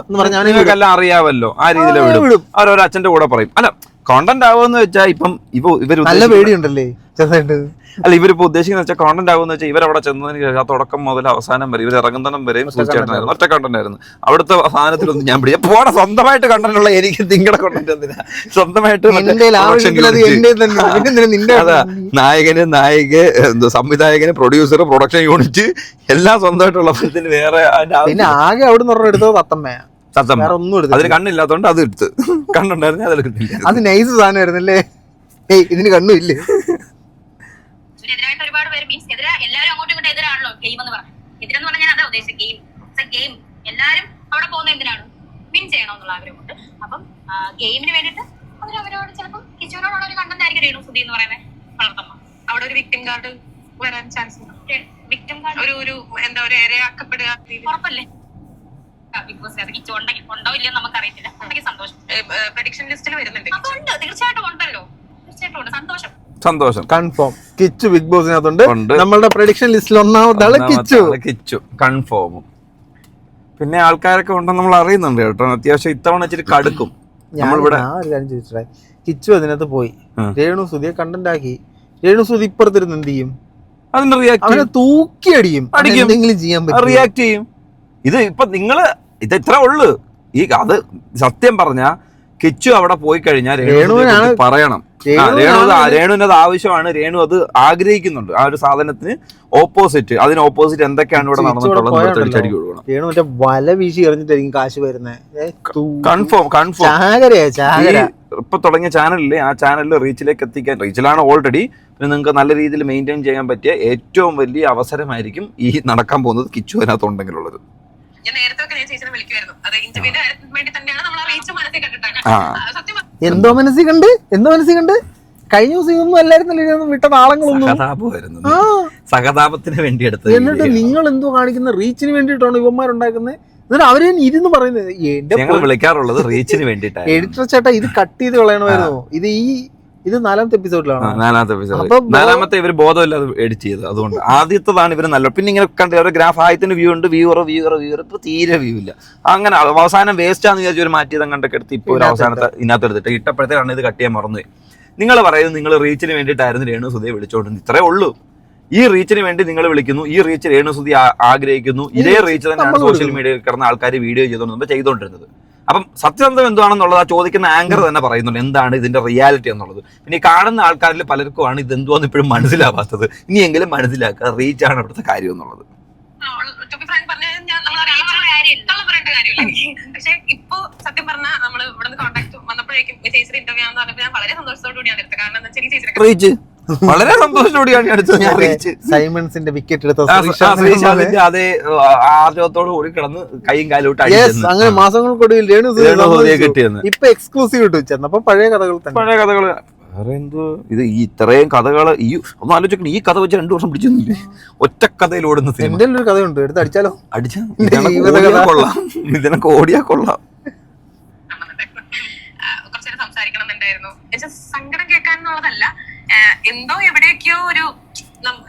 എന്ന് പറഞ്ഞാൽ നിങ്ങൾക്കെല്ലാം അറിയാമല്ലോ, ആ രീതിയിൽ വിടും. അവരൊരു അച്ഛന്റെ കൂടെ പറയും. അല്ല, കോണ്ടന്റ് ആവുമെന്ന് വെച്ചാൽ ഇപ്പം ഇവർ നല്ല പേടിയുണ്ടല്ലേ ചെറുതായിട്ട്. അല്ല, ഇവരിപ്പോ ഉദ്ദേശിക്കുന്ന വെച്ചാൽ കോണ്ടന്റ് ആകുമെന്ന് വെച്ചാൽ ഇവരവിടെ ചെന്നതിന് ശേഷം ആ തുടക്കം മുതൽ അവസാനം വരെ ഇവർ ഇറങ്ങുന്നതിനും വരെയും സൂചിച്ചായിരുന്നു ഒറ്റ കണ്ടന്റ് ആയിരുന്നു. അവിടുത്തെ സാധനത്തിലൊന്നും ഞാൻ പിടിച്ച പോടെ സ്വന്തമായിട്ട് കണ്ടന്റ് ഉള്ള എനിക്ക് നിങ്ങളുടെ കണ്ടന്റ് എന്തിനാ? സ്വന്തമായിട്ട് അതാ, നായിക, സംവിധായകന്, പ്രൊഡ്യൂസർ, പ്രൊഡക്ഷൻ യൂണിറ്റ് എല്ലാം സ്വന്തമായിട്ടുള്ള ഫലത്തിന് വേറെ ആകെ അവിടെ നിന്ന് എടുത്തത് തത്തമ്മയാ. അതിന് കണ്ണില്ലാത്തോണ്ട് അത് എടുത്ത്, കണ്ണുണ്ടായിരുന്നു അത് എടുത്തില്ല. അത് നൈസ് സാധനമായിരുന്നല്ലേ. ഇതിന് കണ്ണും ഇല്ലേ? എതിരായിട്ട് ഒരുപാട് പേര് മീൻസ് എല്ലാവരും അങ്ങോട്ടും ഇങ്ങോട്ടും എതിരാണല്ലോ. ഗെയിം എന്ന് പറഞ്ഞാൽ എതിരെന്ന് പറഞ്ഞാൽ അതാ ഉദ്ദേശിച്ചത്. ഗെയിം എല്ലാരും അവിടെ പോകുന്ന എന്തിനാണ്? വിൻ ചെയ്യണമെന്നുള്ള ആഗ്രഹമുണ്ട്. അപ്പം ഗെയിമിന് വേണ്ടിയിട്ട് അവരോട് ചിലപ്പോൾ കിച്ചുവിനോടുള്ള ഒരു കണ്ടന്റ് ആയിരിക്കും രേണു സുധി എന്ന് പറയുന്നത് വളർത്തമ്മ. അവിടെ ഒരു വിക്ടിം കാർഡ് വരാൻ ചാൻസ് ഉണ്ട്. വിക്ടിം കാർഡ് ഒരു എന്താ ഒരു ഇരയാക്കപ്പെടുക ഉറപ്പല്ലേ ബിഗ് ബോസ്? അത് കിച്ചു ഉണ്ടോ ഇല്ലയോ നമുക്കറിയത്തില്ല. അതൊക്കെ സന്തോഷം. പ്രഡിക്ഷൻ ലിസ്റ്റിൽ വരുന്നുണ്ട്. അതുണ്ട്, തീർച്ചയായിട്ടും ഉണ്ടല്ലോ, തീർച്ചയായിട്ടും ഉണ്ട്. സന്തോഷം കൺഫേം. കിച്ചു ബിഗ് ബോസിനകത്തുണ്ട്. നമ്മളുടെ പ്രഡിക്ഷൻ ലിസ്റ്റിൽ ഒന്നാമതാണ് കിച്ചു കൺഫേമും. പിന്നെ ആൾക്കാരൊക്കെ ഉണ്ടെന്ന് നമ്മൾ അറിയുന്നുണ്ട് കേട്ടോ. അത്യാവശ്യം ഇത്തവണ ഇച്ചിരി കടുക്കും. നമ്മളിവിടെ കിച്ചു അതിനകത്ത് പോയി രേണു സുധിയെ കണ്ടന്റ് ആക്കി. രേണു സുധി ഇപ്പുറത്തിരുന്ന് എന്ത് ചെയ്യും? അതിന് റിയാക്ട് തൂക്കി അടിക്കും, എന്തെങ്കിലും ചെയ്യാൻ പറ്റും, റിയാക്ട് ചെയ്യും. ഇത് ഇപ്പൊ നിങ്ങള് ഇത് ഇത്ര ഉള്ളു. അത് സത്യം പറഞ്ഞ കിച്ചു അവിടെ പോയി കഴിഞ്ഞാൽ രേണുവിനാണ് പറയണം. രേണുവിന് അത് ആവശ്യമാണ്, രേണു അത് ആഗ്രഹിക്കുന്നുണ്ട്. ആ ഒരു സാധനത്തിന് ഓപ്പോസിറ്റ്, അതിന് ഓപ്പോസിറ്റ് എന്തൊക്കെയാണ് ഇവിടെ നടന്നിട്ടുള്ളത് അടിച്ചു കൊടുക്കണം. രേണു മറ്റേ വല വീശി എറിഞ്ഞിട്ടായിരിക്കും കാശ് വരുന്നത്. കൺഫേം. ഇപ്പൊ തുടങ്ങിയ ചാനലില് ആ ചാനലിൽ റീച്ചിലേക്ക് എത്തിക്കാൻ, റീച്ചിലാണ് ഓൾറെഡി. പിന്നെ നിങ്ങൾക്ക് നല്ല രീതിയിൽ മെയിൻറ്റെയിൻ ചെയ്യാൻ പറ്റിയ ഏറ്റവും വലിയ അവസരമായിരിക്കും ഈ നടക്കാൻ പോകുന്നത് കിച്ചു അതിനകത്തുണ്ടെങ്കിലുള്ളത്. ഞാൻ നേരത്തെ ചേച്ചിനെ വിളിക്കുമായിരുന്നു. അത് ഇന്റർവ്യൂവിന് വേണ്ടി തന്നെയാണ് നമ്മൾ ആ റീച്ച് മനസ്സിൽ കണ്ടിട്ടാണ്. സത്യം എന്തോ മനസ്സിൽ കണ്ട് കഴിഞ്ഞ ദിവസം ഇതൊന്നും അല്ലായിരുന്നല്ലോ വിട്ട നാളങ്ങളൊന്നും. സഹതാപത്തിന് വേണ്ടി എടുത്തത്. എന്നിട്ട് നിങ്ങൾ എന്തോ കാണിക്കുന്ന റീച്ചിന് വേണ്ടിയിട്ടാണ് ഇവന്മാരുണ്ടാക്കുന്നത്. എന്നിട്ട് അവര് ഇരുന്ന് പറയുന്നത് വിളിക്കാറുള്ളത് റീച്ചിന് വേണ്ടിയിട്ടാണ്. എഡിറ്റർ ചേട്ടാ ഇത് കട്ട് ചെയ്ത് കളയണമായിരുന്നു. ഇത് ഈ ഇത് 4ാമത്തെ എപ്പിസോഡിലാണ്. 4ാമത്തെ എപ്പിസോഡ്. 4ാമത്തെ ഇവർ ബോധമില്ലാതെ എഡിറ്റ് ചെയ്തത്. അതുകൊണ്ട് ആദ്യത്തേതാണ് ഇവർ നല്ല. പിന്നെ ഇങ്ങനെ കണ്ട് ഒരു ഗ്രാഫ് ആയത്തിന് വ്യൂ ഉണ്ട്, വ്യൂവർ ഇപ്പൊ തീരെ വ്യൂ ഇല്ല. അങ്ങനെ അവസാനം വേസ്റ്റ് ആണെന്ന് വിചാരിച്ചു ഒരു മാറ്റിയതും കണ്ടൊക്കെ എടുത്ത് ഇപ്പോൾ ഒരു അവസാനത്തെ ഇതിനകത്ത് എടുത്തിട്ട് ഇട്ടപ്പോഴത്തേക്കാണ് ഇത് കട്ട് ചെയ്യാൻ മറന്നുപോയി. നിങ്ങൾ പറയുന്നത് നിങ്ങൾ റീച്ചിന് വേണ്ടിയിട്ടായിരുന്നു രേണുസുധിയെ വിളിച്ചോണ്ടിരുന്നത്. ഇത്രേ ഉള്ളൂ. ഈ റീച്ചിന് വേണ്ടി നിങ്ങൾ വിളിക്കുന്നു, ഈ റീച്ച് രേണുസുധി ആഗ്രഹിക്കുന്നു. ഇതേ റീച്ച് തന്നെയാണ് സോഷ്യൽ മീഡിയയിൽ കിടന്ന ആൾക്കാർ വീഡിയോ ചെയ്തുകൊണ്ടിരുന്നത്. അപ്പം സത്യസന്ധം എന്താണെന്നുള്ളത് ആ ചോദിക്കുന്ന ആങ്കർ തന്നെ പറയുന്നുണ്ട് എന്താണ് ഇതിന്റെ റിയാലിറ്റി എന്നുള്ളത്. പിന്നെ ഈ കാണുന്ന ആൾക്കാരിൽ പലർക്കുമാണ് ഇത് എന്തുവാന്ന് ഇപ്പോഴും മനസ്സിലാവാത്തത്. ഇനിയെങ്കിലും മനസ്സിലാക്കുക റീച്ചാണ് ഇവിടുത്തെ കാര്യം എന്നുള്ളത്. പക്ഷെ ഇപ്പൊ സത്യം പറഞ്ഞാൽ നമ്മള് ഇവിടുന്ന് കോൺടാക്ട് വന്നപ്പോഴേക്കും ചേച്ചിയുടെ ഇന്റർവ്യൂ ആണെന്ന് പറഞ്ഞപ്പോൾ ഞാൻ വളരെ സന്തോഷത്തോടു കൂടിയാണ് എടുത്തത്. കാരണം എന്താ വെച്ചാൽ ചേച്ചിയുടെ റീച്ച് വളരെ സന്തോഷത്തോടെയാണ് എടുത്തത്. ഞാൻ റീച്ച് സൈമൺസിന്റെ വിക്കറ്റ് എടുത്ത ശ്രീശാന്തിന്റെ അതേ ആർജവത്തോട് കൂടി കിടന്ന് കൈയും കാലോട്ട് അടിച്ചു. അങ്ങനെ മാസങ്ങൾക്കൊടുവിൽ രേണുസുധിയെ കിട്ടിയെന്ന് ഇപ്പൊ എക്സ്ക്ലൂസീവ് ഇട്ട് വെച്ചാൽ. അപ്പൊ പഴയ കഥകൾ തന്നെ. പഴയ കഥകള് വേറെ എന്തോ ഇത് ഈ ഇത്രയും കഥകള് ഈ ഒന്ന് ആലോചിക്കണം. ഈ കഥ വെച്ച് 2 വർഷം പിടിച്ചൊന്നുമില്ലേ? ഒറ്റ കഥയിൽ ഓടുന്ന സിനിമ. എന്റെ ഒരു കഥയുണ്ട്, എടുത്ത് അടിച്ചാലോ? അടിച്ചാ കൊള്ളാം, ഇതിനൊക്കെ ഓടിയാ കൊള്ളാം. കുറച്ചേരം സംസാരിക്കണം എന്നുണ്ടായിരുന്നു. സങ്കടം കേൾക്കാന്നുള്ളതല്ല, എന്തോ എവിടെയൊക്കെയോ ഒരു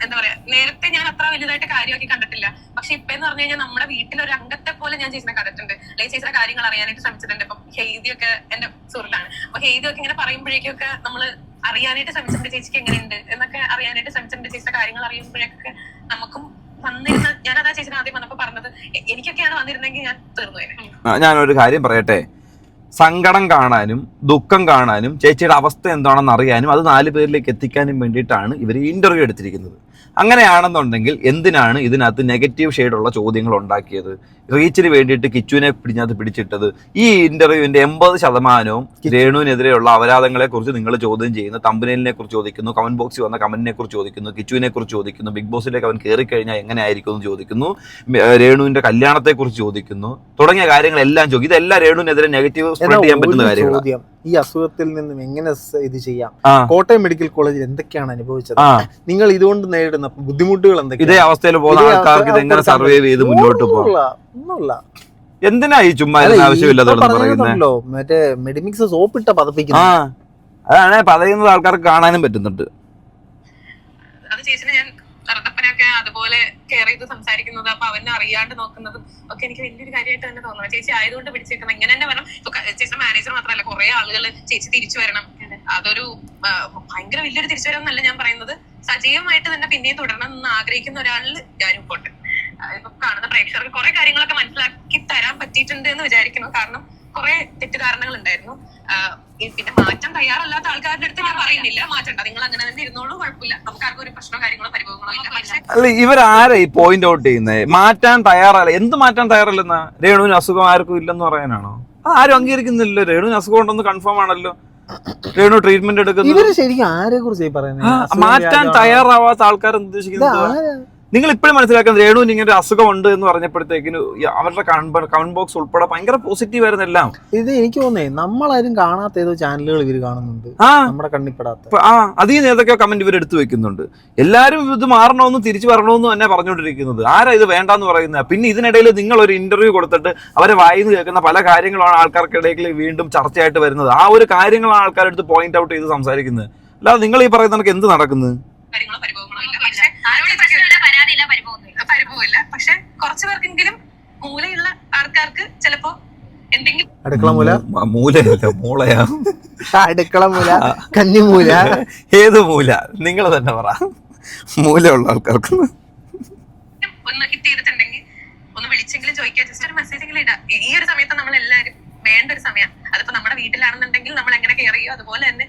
എന്താ പറയാ, നേരത്തെ ഞാൻ അത്ര വലുതായിട്ട് കാര്യമാക്കി കണ്ടിട്ടില്ല. പക്ഷെ ഇപ്പൊ എന്ന് പറഞ്ഞു കഴിഞ്ഞാൽ നമ്മുടെ വീട്ടിലൊരു അംഗത്തെ പോലെ ഞാൻ ചേച്ചിനെ കണ്ടിട്ടുണ്ട്. അല്ലെങ്കിൽ ചേച്ചിയുടെ കാര്യങ്ങൾ അറിയാനായിട്ട് ശ്രമിച്ചിട്ടുണ്ട്. ഇപ്പം ഹെയ്ദിയൊക്കെ എന്റെ സുഹൃത്താണ്. അപ്പൊ ഹെയ്ദിയൊക്കെ ഇങ്ങനെ പറയുമ്പോഴേക്കൊക്കെ നമ്മള് അറിയാനായിട്ട് ശ്രമിച്ചിട്ടുണ്ട് ചേച്ചിക്ക് എങ്ങനെയുണ്ട് എന്നൊക്കെ അറിയാനായിട്ട് ശ്രമിച്ചിട്ടുണ്ട്. ചേച്ചിയുടെ കാര്യങ്ങൾ അറിയുമ്പോഴേക്കൊക്കെ നമുക്കും വന്നിരുന്ന, ഞാനതാ ചേച്ചിനെ ആദ്യം വന്നപ്പോ പറഞ്ഞത്, എനിക്കൊക്കെയാണ് വന്നിരുന്നെങ്കിൽ ഞാൻ തീർന്നു. ഞാനൊരു കാര്യം പറയട്ടെ, സങ്കടം കാണാനും ദുഃഖം കാണാനും ചേച്ചിയുടെ അവസ്ഥ എന്താണെന്ന് അറിയാനും അത് 4 പേരിലേക്ക് എത്തിക്കാനും വേണ്ടിയിട്ടാണ് ഇവർ ഇന്റർവ്യൂ എടുത്തിരിക്കുന്നത്. അങ്ങനെയാണെന്നുണ്ടെങ്കിൽ എന്തിനാണ് ഇതിനകത്ത് നെഗറ്റീവ് ഷെയ്ഡുള്ള ചോദ്യങ്ങൾ ഉണ്ടാക്കിയത്? റീച്ചിന് വേണ്ടിയിട്ട് കിച്ചുവിനെ പിടിച്ചിട്ടത്. ഈ ഇന്റർവ്യൂവിന്റെ 80% രേണുവിനെതിരെയുള്ള അപരാധങ്ങളെ കുറിച്ച് നിങ്ങൾ ചോദ്യം ചെയ്യുന്നു. തമ്പനയിലിനെ കുറിച്ച് ചോദിക്കുന്നു, കമന്റ് ബോക്സിൽ വന്ന കമന്റിനെ കുറിച്ച് ചോദിക്കുന്നു, കിച്ചുവിനെ കുറിച്ച് ചോദിക്കുന്നു, ബിഗ് ബോസിലേക്ക് അവൻ കയറി കഴിഞ്ഞാൽ എങ്ങനെ ആയിരിക്കും എന്ന് ചോദിക്കുന്നു, രേണുവിന്റെ കല്യാണത്തെ കുറിച്ച് ചോദിക്കുന്നു, തുടങ്ങിയ കാര്യങ്ങളെല്ലാം ചോദിക്കും. ഇതെല്ലാം രേണുവിനെതിരെ നെഗറ്റീവ് സ്പ്രെഡ് ചെയ്യാൻ പറ്റുന്ന കാര്യങ്ങളാണ്. ഈ അസുഖത്തിൽ നിന്നും എങ്ങനെ ഇത് ചെയ്യാം? കോട്ടയം മെഡിക്കൽ കോളേജിൽ എന്തൊക്കെയാണ് അനുഭവിച്ചത്? നിങ്ങൾ ഇതുകൊണ്ട് നേരിടുന്ന ബുദ്ധിമുട്ടുകൾ എന്തൊക്കെയാണ്? ഇതേ അവസ്ഥയിൽ പോകുന്ന ആൾക്കാർക്ക് ഇത് എങ്ങനെ സർവൈവ് ചെയ്ത് മുന്നോട്ട് പോകാം? എന്തിനാ ഈ ചുമ്മാ ആവശ്യമില്ലാത്തല്ലോ? മറ്റേ മെഡിമിക്സ് സോപ്പിട്ട പതപ്പിക്കുന്നു. അതാണ് പതയുന്നത് ആൾക്കാർക്ക് കാണാനും പറ്റുന്നുണ്ട്. അത് ചേച്ചിനെ ഞാൻ റത്തപ്പനൊക്കെ അതുപോലെ കെയർ ചെയ്ത് സംസാരിക്കുന്നത്, അപ്പൊ അവനെ അറിയാണ്ട് നോക്കുന്നതും ഒക്കെ എനിക്ക് വലിയൊരു കാര്യമായിട്ട് തന്നെ തോന്നുന്നു. ചേച്ചി ആയതുകൊണ്ട് പിടിച്ചേക്കുന്നത് ഇങ്ങനെ തന്നെ വരണം. ഇപ്പൊ ചേച്ചിയുടെ മാനേജർ മാത്രമല്ല, കുറെ ആളുകൾ ചേച്ചി തിരിച്ചു വരണം. അതൊരു ഭയങ്കര വലിയൊരു തിരിച്ചു വരണം എന്നല്ല ഞാൻ പറയുന്നത്. സജീവമായിട്ട് തന്നെ പിന്നെയും തുടരണം എന്ന് ആഗ്രഹിക്കുന്ന ഒരാളിൽ ഞാനും പോട്ടെ. ഇപ്പൊ കാണുന്ന പ്രേക്ഷകർക്ക് കുറെ കാര്യങ്ങളൊക്കെ മനസ്സിലാക്കി തരാൻ പറ്റിയിട്ടുണ്ട് എന്ന് വിചാരിക്കുന്നു. കാരണം കുറെ തെറ്റിദ്ധാരണകൾ ഉണ്ടായിരുന്നു. പിന്നെ മാറ്റാൻ തയ്യാറല്ലാത്ത ആൾക്കാരുടെ അടുത്ത് ഞാൻ പറയുന്നില്ല മാറ്റണ്ട, നിങ്ങൾ അങ്ങനെ തന്നെ ഇരുന്നോളൂ, കുഴപ്പമില്ല, നമുക്ക് ആർക്കും ഒരു പ്രശ്നമോ കാര്യങ്ങളോ പരിഭവങ്ങളോ ഇല്ല. പക്ഷെ അല്ല, ഇവരാരെ ഈ പോയിന്റ് ഔട്ട് ചെയ്യുന്നത്? മാറ്റാൻ തയ്യാറല്ല. എന്ത് മാറ്റാൻ തയ്യാറല്ലെന്നാ? രേണുവിന് അസുഖം ആർക്കും ഇല്ലെന്ന് പറയാനാണോ? ആരും അംഗീകരിക്കുന്നില്ലല്ലോ. രേണുവിന് അസുഖം ഉണ്ടെന്ന് കൺഫേം ആണല്ലോ. രേണു ട്രീറ്റ്മെന്റ് എടുക്കുന്നത്. ഇവര് ശരിക്കും ആരെ കുറിച്ച് പറയുന്നത്? മാറ്റാൻ തയ്യാറാവാത്ത ആൾക്കാർ ഉദ്ദേശിക്കുന്നത് നിങ്ങൾ ഇപ്പോഴും മനസ്സിലാക്കുന്നത്. രേണുവിന് ഇങ്ങനെ ഒരു അസുഖമുണ്ട് എന്ന് പറഞ്ഞപ്പോഴത്തേക്കിന് അവരുടെ കമന്റ് ബോക്സ് ഉൾപ്പെടെ ഭയങ്കര പോസിറ്റീവ് ആയിരുന്നു എല്ലാം. ഇത് എനിക്ക് തോന്നേ നമ്മളാരും കാണാത്ത ഏതോ ചാനലുകൾ ഇവര് കാണുന്നുണ്ട്, നമ്മുടെ കണ്ണിപ്പെടാത്ത. അതിൽ നിന്ന് ഏതൊക്കെയോ കമന്റ് ഇവർ എടുത്തു വെക്കുന്നുണ്ട്. എല്ലാരും ഇത് മാറണമെന്നും തിരിച്ചു വരണമെന്നും തന്നെ പറഞ്ഞുകൊണ്ടിരിക്കുന്നത്. ആരാ ഇത് വേണ്ടാന്ന് പറയുന്നത്? പിന്നെ ഇതിനിടയിൽ നിങ്ങൾ ഒരു ഇന്റർവ്യൂ കൊടുത്തിട്ട് അവരെ വായിന്ന് കേൾക്കുന്ന പല കാര്യങ്ങളാണ് ആൾക്കാർക്കിടയിൽ വീണ്ടും ചർച്ചയായിട്ട് വരുന്നത്. ആ ഒരു കാര്യങ്ങളാണ് ആൾക്കാരെടുത്ത് പോയിന്റ് ഔട്ട് ചെയ്ത് സംസാരിക്കുന്നത്. അല്ലാതെ നിങ്ങൾ ഈ പറയുന്ന കണക്ക് എന്ത് നടക്കുന്നത്? പരിഭവമില്ല. പക്ഷെ കുറച്ചു പേർക്കെങ്കിലും മൂലയുള്ള ആൾക്കാർക്ക് ചിലപ്പോ എന്തെങ്കിലും അടുക്കള മൂല, മൂലയല്ല മൂളയാ, അടുക്കള മൂല, കന്നിമൂല, ഏത് മൂല നിങ്ങൾ തന്നെ പറ. മൂലയുള്ള ആൾക്കാർക്ക് ഒന്ന് ഹിറ്റ് ചെയ്തിട്ടുണ്ടെങ്കിൽ ഒന്ന് വിളിച്ചെങ്കിലും ചോദിക്കുക, ജസ്റ്റ് ഒരു മെസ്സേജെങ്കിലും ഇടാം. ഈ ഒരു സമയത്ത് നമ്മൾ എല്ലാവരും വേണ്ട ഒരു സമയം. അതിപ്പോ നമ്മുടെ വീട്ടിലാണെന്നുണ്ടെങ്കിൽ നമ്മൾ എങ്ങനെ കെയർ ചെയ്യോ അതുപോലെ തന്നെ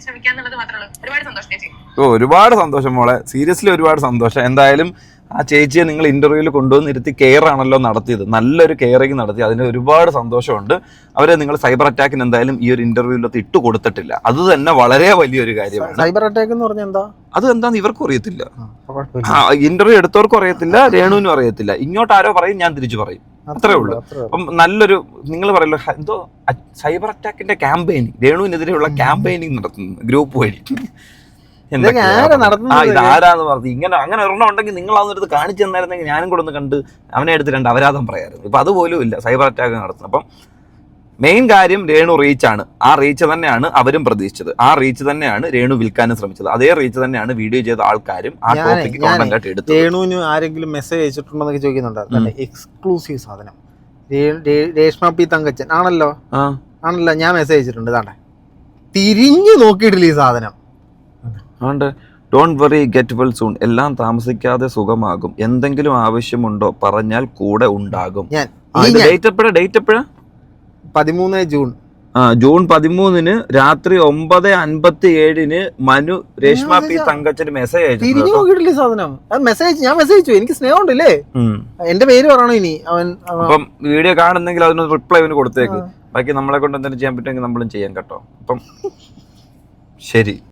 ശ്രമിക്കാന്നുള്ളത് മാത്രമേ ഉള്ളൂ. ഒരുപാട് സന്തോഷം ചേച്ചി. ഒരുപാട് സന്തോഷം മോളെ, സീരിയസ്ലി ഒരുപാട് സന്തോഷം. എന്തായാലും ആ ചേച്ചിയെ നിങ്ങൾ ഇന്റർവ്യൂവിൽ കൊണ്ടുവന്നിരുത്തി കെയർ ആണല്ലോ നടത്തിയത്, നല്ലൊരു കെയറിങ് നടത്തി. അതിന് ഒരുപാട് സന്തോഷമുണ്ട്. അവരെ നിങ്ങൾ സൈബർ അറ്റാക്കിന് എന്തായാലും ഈ ഒരു ഇന്റർവ്യൂവിലൊത്ത് ഇട്ട് കൊടുത്തിട്ടില്ല. അത് തന്നെ വളരെ വലിയൊരു കാര്യമാണ്. സൈബർ അറ്റാക്ക് എന്ന് പറഞ്ഞാൽ എന്താ? അത് എന്താന്ന് ഇവർക്കും അറിയത്തില്ല, ഇന്റർവ്യൂ എടുത്തവർക്കും അറിയത്തില്ല, രേണുവിനും അറിയത്തില്ല. ഇങ്ങോട്ട് ആരോ പറയും, ഞാൻ തിരിച്ചു പറയും, അത്രേ ഉള്ളൂ. അപ്പം നല്ലൊരു നിങ്ങൾ പറയല്ലോ എന്തോ സൈബർ അറ്റാക്കിന്റെ ക്യാമ്പയിനിങ്, രേണുവിനെതിരെയുള്ള ക്യാമ്പയിനിങ് നടത്തുന്നു ഗ്രൂപ്പ് വഴി. ഇതാരാന്ന് പറഞ്ഞു ഇങ്ങനെ അങ്ങനെ ഒരെണ്ണം ഉണ്ടെങ്കിൽ നിങ്ങൾ അതൊന്നെടുത്ത് കാണിച്ചു തന്നായിരുന്നെങ്കിൽ ഞാനും കൂടെ ഒന്ന് കണ്ട് അവനെ എടുത്ത് 2 അപരാധം പറയായിരുന്നു. ഇപ്പൊ അതുപോലും ഇല്ല, സൈബർ അറ്റാക്ക് നടത്തുന്നു. അപ്പം മെയിൻ കാര്യം രേണു റീച്ചാണ്. ആ റീച്ച് തന്നെയാണ് അവരും പ്രതീക്ഷിച്ചത്. ആ റീച്ച് തന്നെയാണ് രേണു വിൽക്കാനും ശ്രമിച്ചത്. അതേ റീച്ച് തന്നെയാണ് വീഡിയോ ചെയ്ത ആൾക്കാരും ആ ടോപ്പിക് കോണ്ടന്റ് ആയിട്ട് എടുത്തത്. രേണുവിന് ആരെങ്കിലും മെസ്സേജ് അയച്ചിട്ടുണ്ടോന്നൊക്കെ ചോദിക്കുന്നുണ്ട്. എക്സ്ക്ലൂസീവ് സാധനം രേഷ്മ പി തങ്കച്ചൻ ആണല്ലോ. ഞാൻ മെസ്സേജ് അയച്ചിട്ടുണ്ട്. ഇതാണ്ടെ തിരിഞ്ഞു നോക്കിയിട്ടില്ല ഈ സാധനം. Don't worry get well soon. എല്ലാം താമസിക്കാതെ സുഖമാകും. എന്തെങ്കിലും ആവശ്യമുണ്ടോ പറഞ്ഞാൽ കൂടെ ഉണ്ടാകും. ഡേറ്റ് എപ്പോഴാ? 13 ജൂൺ. ജൂൺ 13 രാത്രി 9:57 മനു രേഷ്മ പി തങ്കച്ചന് മെസ്സേജ് അയച്ചു. തിരിഞ്ഞു നോക്കിയിട്ടില്ല സാധനം. ഞാൻ മെസ്സേജ് എനിക്ക് സ്നേഹം ഉണ്ടല്ലേ. എന്റെ പേര് പറയണോ ഇനി? അപ്പം വീഡിയോ കാണുന്നെങ്കിൽ അതിനൊരു റിപ്ലൈ അവന് കൊടുത്തേക്ക്. ബാക്കി നമ്മളെ കൊണ്ട് എന്തെങ്കിലും ചെയ്യാൻ പറ്റുമെങ്കിൽ നമ്മളും ചെയ്യാം കേട്ടോ. അപ്പം ശരി.